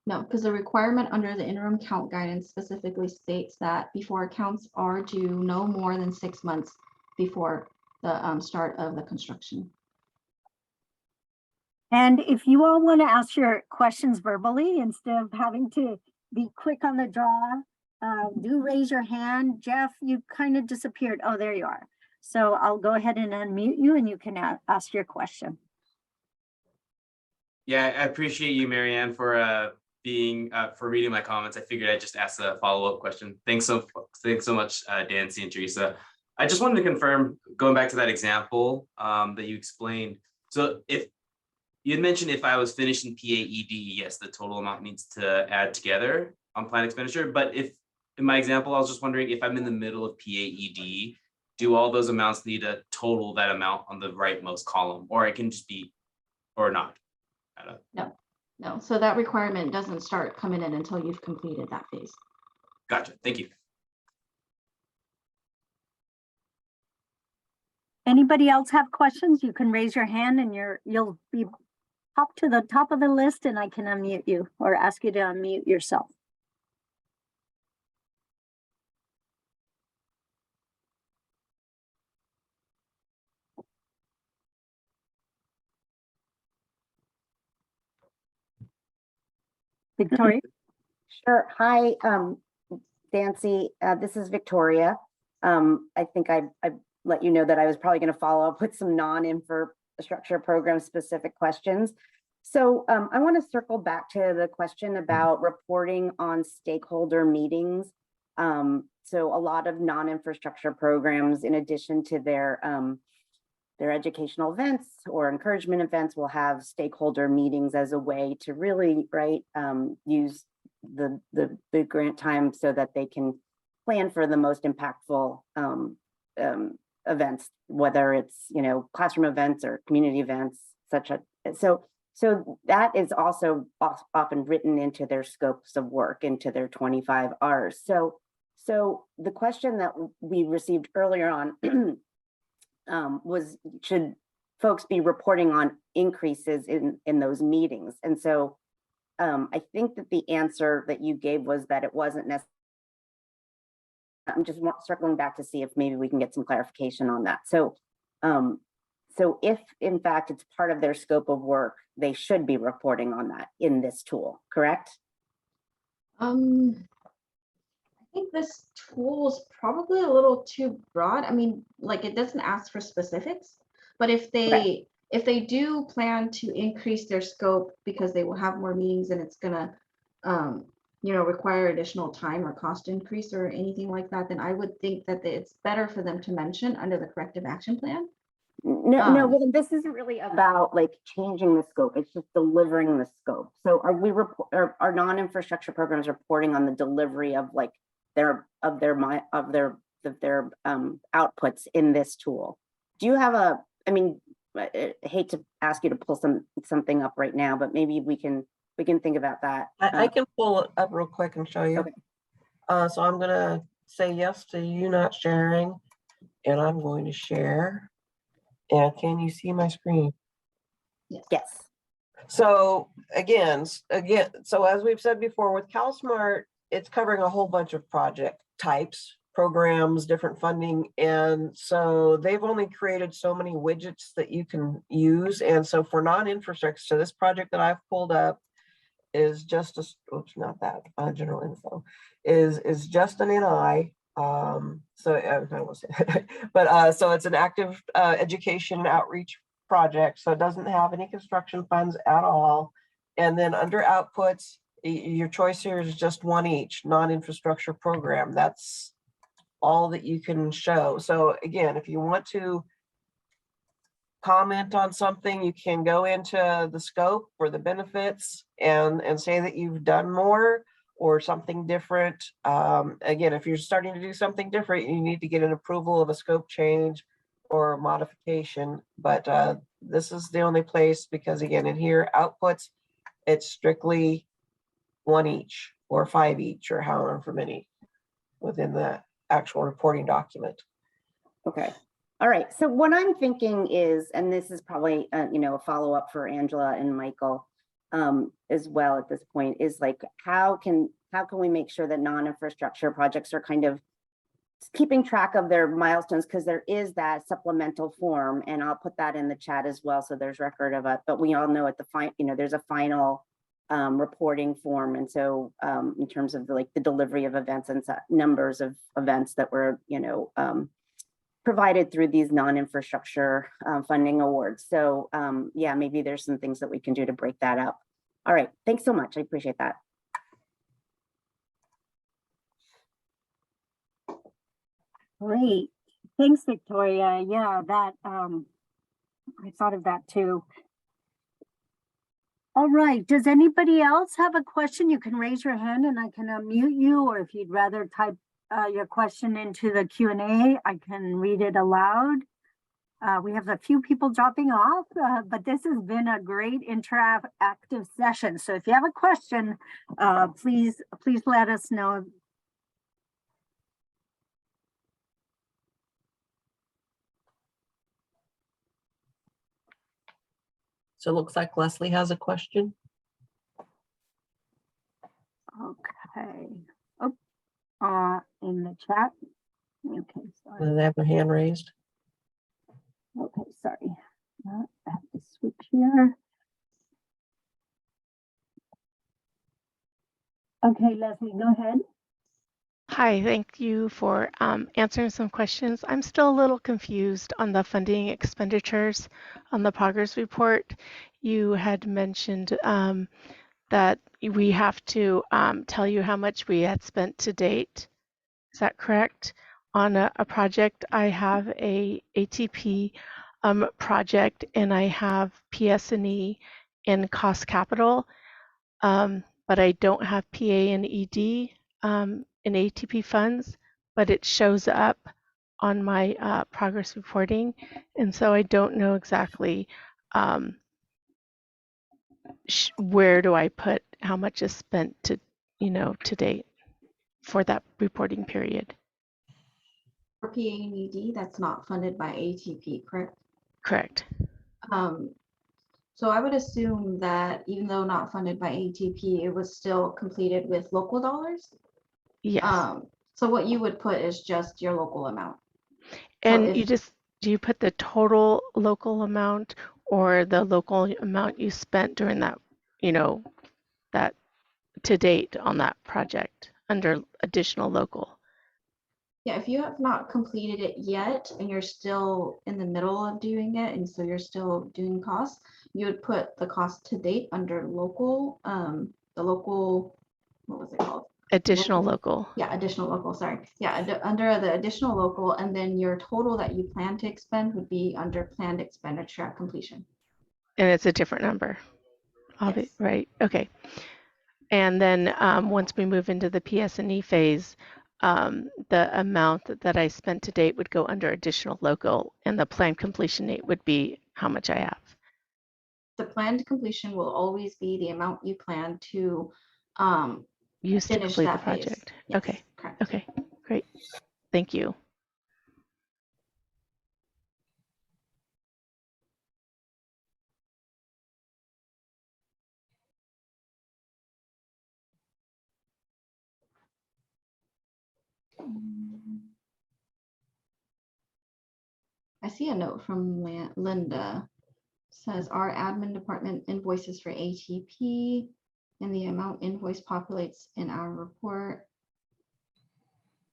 Speaker 2: No, because the requirement under the interim count guidance specifically states that before counts are due no more than 6 months before the start of the construction.
Speaker 1: And if you all want to ask your questions verbally instead of having to be quick on the draw, do raise your hand. Jeff, you kind of disappeared. Oh, there you are. So I'll go ahead and unmute you and you can ask your question.
Speaker 4: Yeah, I appreciate you, Marianne, for for reading my comments. I figured I'd just ask a follow-up question. Thanks so much, Dancy and Teresa. I just wanted to confirm, going back to that example that you explained. So if you had mentioned if I was finished in PAED, yes, the total amount needs to add together on planned expenditure. But if in my example, I was just wondering if I'm in the middle of PAED, do all those amounts need to total that amount on the rightmost column, or it can just be, or not?
Speaker 2: No, so that requirement doesn't start coming in until you've completed that phase.
Speaker 4: Gotcha. Thank you.
Speaker 1: Anybody else have questions? You can raise your hand and you'll be popped to the top of the list and I can unmute you or ask you to unmute yourself. Victoria?
Speaker 5: Sure. Hi, Dancy. This is Victoria. I think I let you know that I was probably going to follow up with some non-infrastructure program specific questions. So I want to circle back to the question about reporting on stakeholder meetings. So a lot of non-infrastructure programs, in addition to their educational events or encouragement events, will have stakeholder meetings as a way to really, use the grant time so that they can plan for the most impactful events, whether it's, classroom events or community events, so that is also often written into their scopes of work, into their 25 Rs. So the question that we received earlier on was, should folks be reporting on increases in those meetings? And so I think that the answer that you gave was that it wasn't necessary. I'm just circling back to see if maybe we can get some clarification on that. So if in fact it's part of their scope of work, they should be reporting on that in this tool, correct?
Speaker 2: I think this tool is probably a little too broad. I mean, like, it doesn't ask for specifics, but if they do plan to increase their scope because they will have more meetings and it's gonna require additional time or cost increase or anything like that, then I would think that it's better for them to mention under the corrective action plan.
Speaker 5: No, well, this isn't really about like changing the scope. It's just delivering the scope. So are non-infrastructure programs reporting on the delivery of like their outputs in this tool? Do you have I hate to ask you to pull something up right now, but maybe we can think about that.
Speaker 3: I can pull it up real quick and show you.
Speaker 5: Okay.
Speaker 3: So I'm gonna say yes to you not sharing, and I'm going to share. And can you see my screen?
Speaker 5: Yes.
Speaker 3: So again, so as we've said before, with CalSMART, it's covering a whole bunch of project types, programs, different funding. And so they've only created so many widgets that you can use. And so for non-infrastructure, so this project that I've pulled up is just not that general info, is just an NI. So it's an active education outreach project. So it doesn't have any construction funds at all. And then under outputs, your choice here is just one each, non-infrastructure program. That's all that you can show. So again, if you want to comment on something, you can go into the scope or the benefits and say that you've done more or something different. Again, if you're starting to do something different, you need to get an approval of a scope change or a modification. But this is the only place, because again, in here, outputs, it's strictly one each or 5 each or however many within the actual reporting document.
Speaker 5: Okay. All right. So what I'm thinking is, and this is probably a follow-up for Angela and Michael as well at this point, is like, how can we make sure that non-infrastructure projects are kind of keeping track of their milestones, because there is that supplemental form, and I'll put that in the chat as well, so there's record of it. But we all know at the there's a final reporting form. And so in terms of the delivery of events and numbers of events that were, provided through these non-infrastructure funding awards. So yeah, maybe there's some things that we can do to break that up. All right, thanks so much. I appreciate that.
Speaker 1: Great. Thanks, Victoria. Yeah, that I thought of that too. All right. Does anybody else have a question? You can raise your hand and I can unmute you, or if you'd rather type your question into the Q&A, I can read it aloud. We have a few people dropping off, but this has been a great interactive session. So if you have a question, please let us know.
Speaker 3: So it looks like Leslie has a question.
Speaker 1: Okay. In the chat. Okay, sorry.
Speaker 3: They have their hand raised.
Speaker 1: Okay, sorry. I have to switch here. Okay, Leslie, go ahead.
Speaker 6: Hi, thank you for answering some questions. I'm still a little confused on the funding expenditures on the progress report. You had mentioned that we have to tell you how much we had spent to date. Is that correct? On a project, I have a ATP project and I have PS&E in cost capital, but I don't have PA and ED in ATP funds, but it shows up on my progress reporting. And so I don't know exactly where do I put how much is spent to, to date for that reporting period.
Speaker 2: For PA and ED, that's not funded by ATP, correct?
Speaker 6: Correct.
Speaker 2: So I would assume that even though not funded by ATP, it was still completed with local dollars.
Speaker 6: Yes.
Speaker 2: So what you would put is just your local amount.
Speaker 6: And do you put the total local amount or the local amount you spent during that, that to date on that project under additional local?
Speaker 2: Yeah, if you have not completed it yet and you're still in the middle of doing it, and so you're still doing costs, you would put the cost to date under local, the local, what was it called?
Speaker 6: Additional local.
Speaker 2: Yeah, additional local, sorry. Yeah, under the additional local, and then your total that you plan to expend would be under planned expenditure at completion.
Speaker 6: And it's a different number.
Speaker 2: Yes.
Speaker 6: Right, okay. And then once we move into the PS&E phase, the amount that I spent to date would go under additional local, and the planned completion date would be how much I have.
Speaker 2: The planned completion will always be the amount you plan to
Speaker 6: Use to
Speaker 2: finish
Speaker 6: complete the
Speaker 2: that phase.
Speaker 6: project.
Speaker 2: Yes,
Speaker 6: Okay.
Speaker 2: correct.
Speaker 6: Okay, great. Thank you.
Speaker 2: I see a note from Linda. Says our admin department invoices for ATP and the amount invoice populates in our report.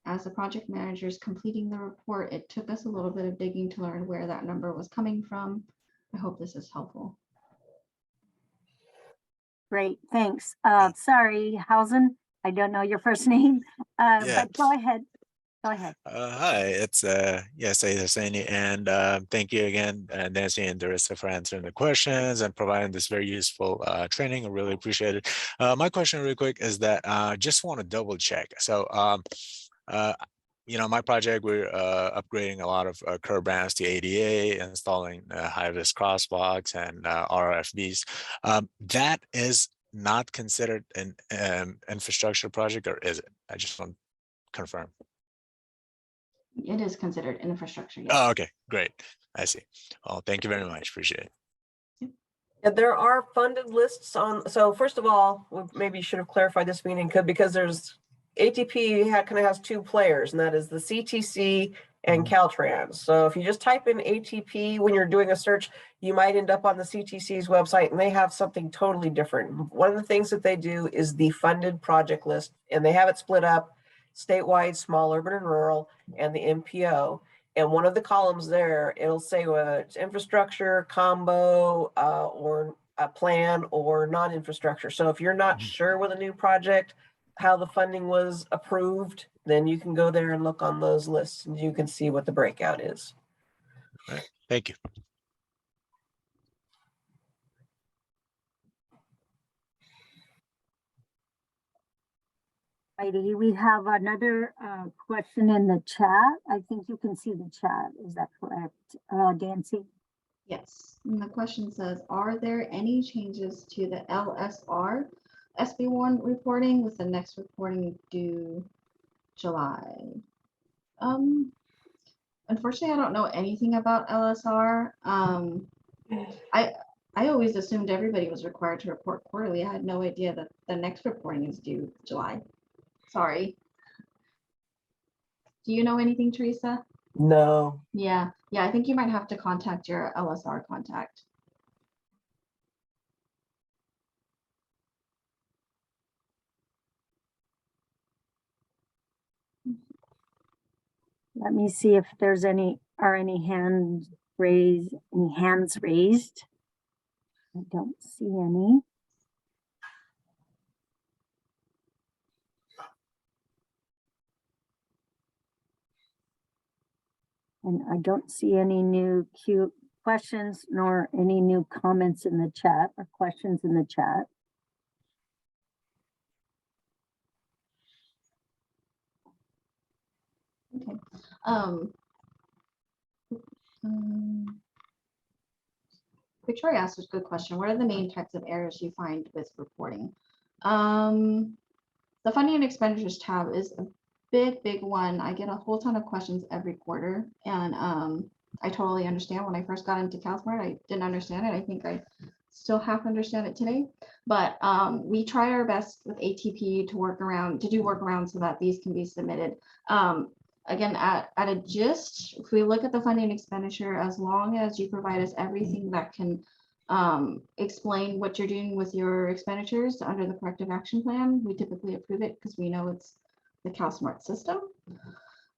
Speaker 2: As the project manager is completing the report, it took us a little bit of digging to learn where that number was coming from. I hope this is helpful.
Speaker 1: Great, thanks. Sorry, Hausen, I don't know your first name, but go ahead. Go ahead.
Speaker 7: Hi, it's yes, Saeed Hosseini, and thank you again, Nancy and Darissa, for answering the questions and providing this very useful training. I really appreciate it. My question, really quick, is that just want to double check. So, my project, we're upgrading a lot of curb ramps to ADA, installing high-vis crosswalks and RFBs. That is not considered an infrastructure project, or is it? I just want to confirm.
Speaker 2: It is considered infrastructure. Yes.
Speaker 7: Oh, okay, great. I see. Well, thank you very much. Appreciate it.
Speaker 3: Yeah, there are funded lists on. So first of all, we maybe should have clarified this meeting because there's ATP kind of has two players, and that is the CTC and Caltrans. So if you just type in ATP when you're doing a search, you might end up on the CTC's website and they have something totally different. One of the things that they do is the funded project list, and they have it split up statewide, small, urban, and rural, and the MPO. And one of the columns there, it'll say whether it's infrastructure, combo, or a plan, or non-infrastructure. So if you're not sure with a new project, how the funding was approved, then you can go there and look on those lists and you can see what the breakout is.
Speaker 7: All right. Thank you.
Speaker 1: Heidi, we have another question in the chat. I think you can see the chat. Is that correct, Dancy?
Speaker 2: Yes, and the question says, are there any changes to the LSR SB1 reporting with the next reporting due July? Unfortunately, I don't know anything about LSR. I always assumed everybody was required to report quarterly. I had no idea that the next reporting is due July. Sorry. Do you know anything, Teresa?
Speaker 3: No.
Speaker 2: Yeah, I think you might have to contact your LSR contact.
Speaker 1: Let me see if there's any hands raised. I don't see any. And I don't see any new questions nor any new comments in the chat or questions in the chat.
Speaker 2: Okay. Victoria asked a good question. What are the main types of errors you find with reporting? The funding and expenditures tab is a big one. I get a whole ton of questions every quarter, and I totally understand. When I first got into CalSMART, I didn't understand it. I think I still half understand it today, but we try our best with ATP to do workarounds so that these can be submitted. Again, at a gist, if we look at the funding expenditure, as long as you provide us everything that can explain what you're doing with your expenditures under the corrective action plan, we typically approve it because we know it's the CalSMART system.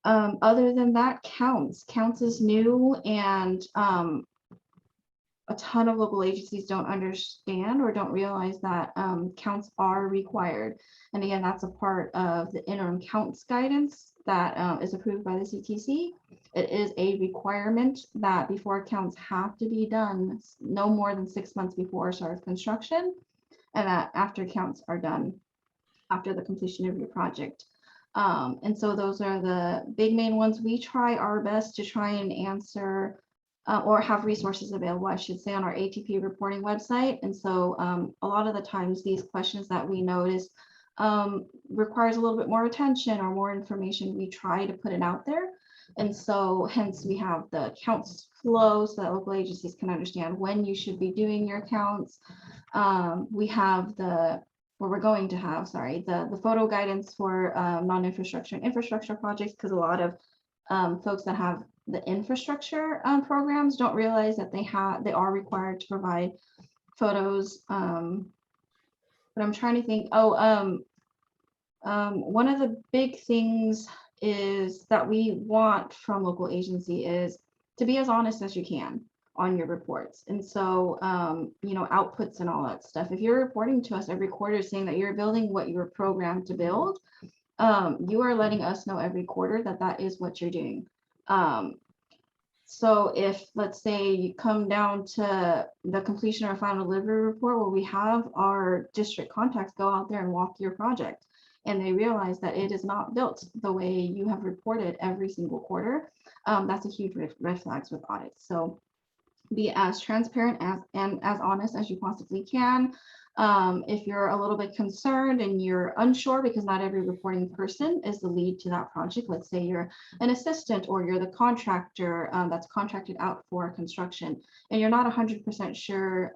Speaker 2: Other than that, counts is new, and a ton of local agencies don't understand or don't realize that counts are required. And again, that's a part of the interim counts guidance that is approved by the CTC. It is a requirement that before counts have to be done no more than 6 months before start of construction, and that after counts are done after the completion of your project. And so those are the big main ones. We try our best to try and answer or have resources available, I should say, on our ATP reporting website. And so a lot of the times these questions that we notice requires a little bit more attention or more information. We try to put it out there. And so hence we have the counts flow so that local agencies can understand when you should be doing your counts. We have the photo guidance for non-infrastructure and infrastructure projects, because a lot of folks that have the infrastructure programs don't realize that they are required to provide photos. But I'm trying to think. One of the big things is that we want from local agency is to be as honest as you can on your reports. And so, outputs and all that stuff. If you're reporting to us every quarter saying that you're building what you're programmed to build, you are letting us know every quarter that that is what you're doing. So if, let's say, you come down to the completion or final delivery report where we have our district contacts go out there and walk your project, and they realize that it is not built the way you have reported every single quarter, that's a huge red flags with audits. So be as transparent and as honest as you possibly can. If you're a little bit concerned and you're unsure, because not every reporting person is the lead to that project. Let's say you're an assistant or you're the contractor that's contracted out for construction, and you're not 100% sure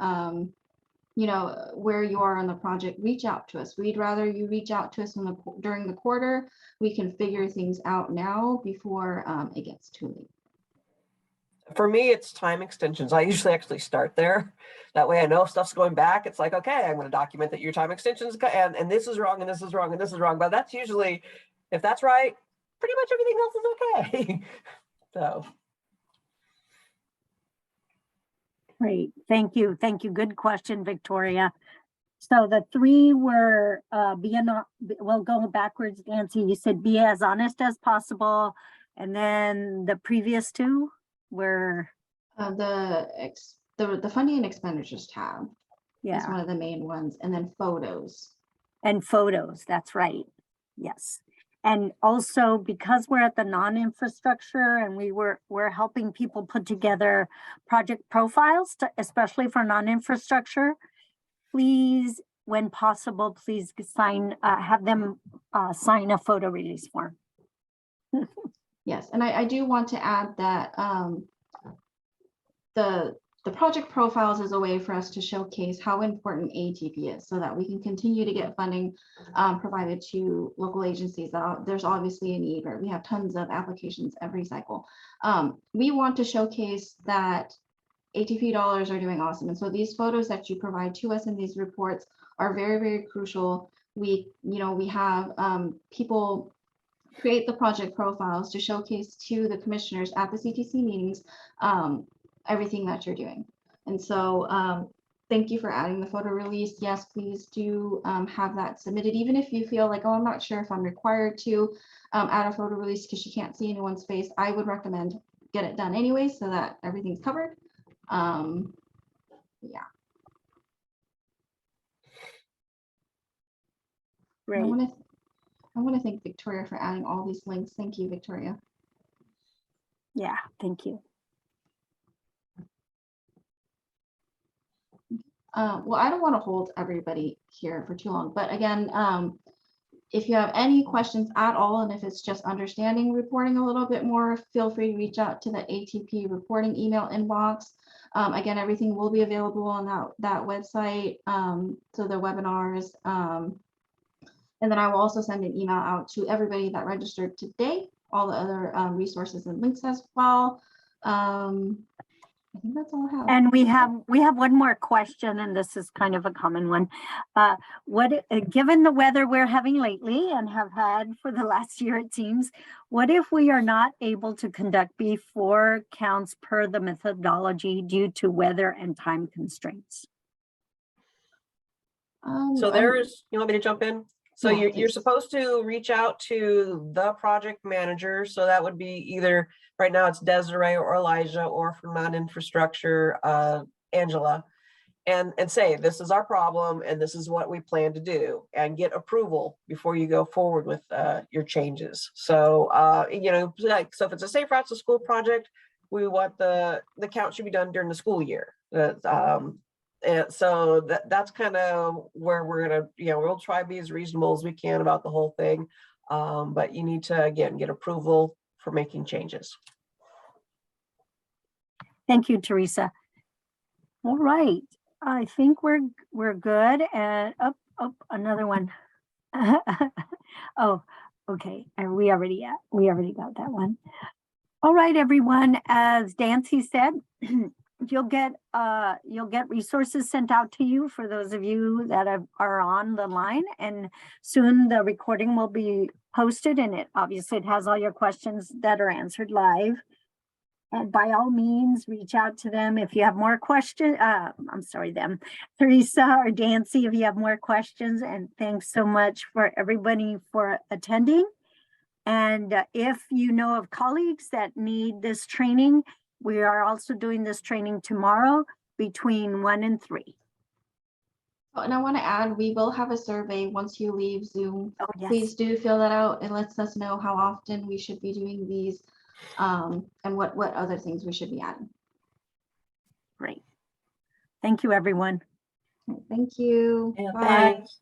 Speaker 2: you know, where you are on the project, reach out to us. We'd rather you reach out to us during the quarter. We can figure things out now before it gets too late.
Speaker 3: For me, it's time extensions. I usually actually start there. That way I know if stuff's going back. It's like, okay, I'm going to document that your time extensions and this is wrong and this is wrong and this is wrong. But that's usually, if that's right, pretty much everything else is okay. So.
Speaker 1: Great, thank you. Thank you. Good question, Victoria. So the three were we'll go backwards, Nancy. You said be as honest as possible. And then the previous two were,
Speaker 2: The funding and expenditures tab is
Speaker 1: yeah,
Speaker 2: one of the main ones, and then photos.
Speaker 1: and photos, that's right. Yes. And also because we're at the non-infrastructure and we're helping people put together project profiles, especially for non-infrastructure, please, when possible, please sign, have them sign a photo release form.
Speaker 2: Yes, and I do want to add that the project profiles is a way for us to showcase how important ATP is so that we can continue to get funding provided to local agencies. There's obviously a need, right? We have tons of applications every cycle. We want to showcase that ATP dollars are doing awesome. And so these photos that you provide to us in these reports are very, very crucial. We have people create the project profiles to showcase to the commissioners at the CTC meetings everything that you're doing. And so thank you for adding the photo release. Yes, please do have that submitted, even if you feel like, oh, I'm not sure if I'm required to add a photo release because you can't see anyone's face. I would recommend get it done anyway so that everything's covered. Yeah.
Speaker 1: Great.
Speaker 2: I want to thank Victoria for adding all these links. Thank you, Victoria.
Speaker 1: Yeah, thank you.
Speaker 2: Well, I don't want to hold everybody here for too long, but again, if you have any questions at all, and if it's just understanding reporting a little bit more, feel free to reach out to the ATP reporting email inbox. Again, everything will be available on that website, so the webinars. And then I will also send an email out to everybody that registered today, all the other resources and links as well. I think that's all I have.
Speaker 1: And we have one more question, and this is kind of a common one. Given the weather we're having lately and have had for the last year, it seems, what if we are not able to conduct before counts per the methodology due to weather and time constraints?
Speaker 3: So there's, you want me to jump in? So
Speaker 2: Yeah,
Speaker 3: you're
Speaker 2: please.
Speaker 3: supposed to reach out to the project manager. So that would be either, right now it's Desiree or Elijah, or from non-infrastructure, Angela, and say, this is our problem and this is what we plan to do, and get approval before you go forward with your changes. So, so if it's a Safe Routes to School project, we want the count should be done during the school year. And so that's kind of where we're gonna, we'll try to be as reasonable as we can about the whole thing. But you need to, again, get approval for making changes.
Speaker 1: Thank you, Teresa. All right, I think we're good. And another one. Oh, okay. And we already got that one. All right, everyone. As Dancy said, you'll get resources sent out to you for those of you that are on the line, and soon the recording will be posted, and it has all your questions that are answered live. And by all means, reach out to them if you have more questions. Teresa or Dancy, if you have more questions. And thanks so much for everybody for attending. And if you know of colleagues that need this training, we are also doing this training tomorrow between 1 and 3.
Speaker 2: Oh, and I want to add, we will have a survey once you leave Zoom.
Speaker 1: Oh, yes.
Speaker 2: Please do fill that out. It lets us know how often we should be doing these, and what other things we should be adding.
Speaker 1: Great. Thank you, everyone.
Speaker 2: Thank you.
Speaker 3: Yeah,
Speaker 2: Bye.
Speaker 3: thanks.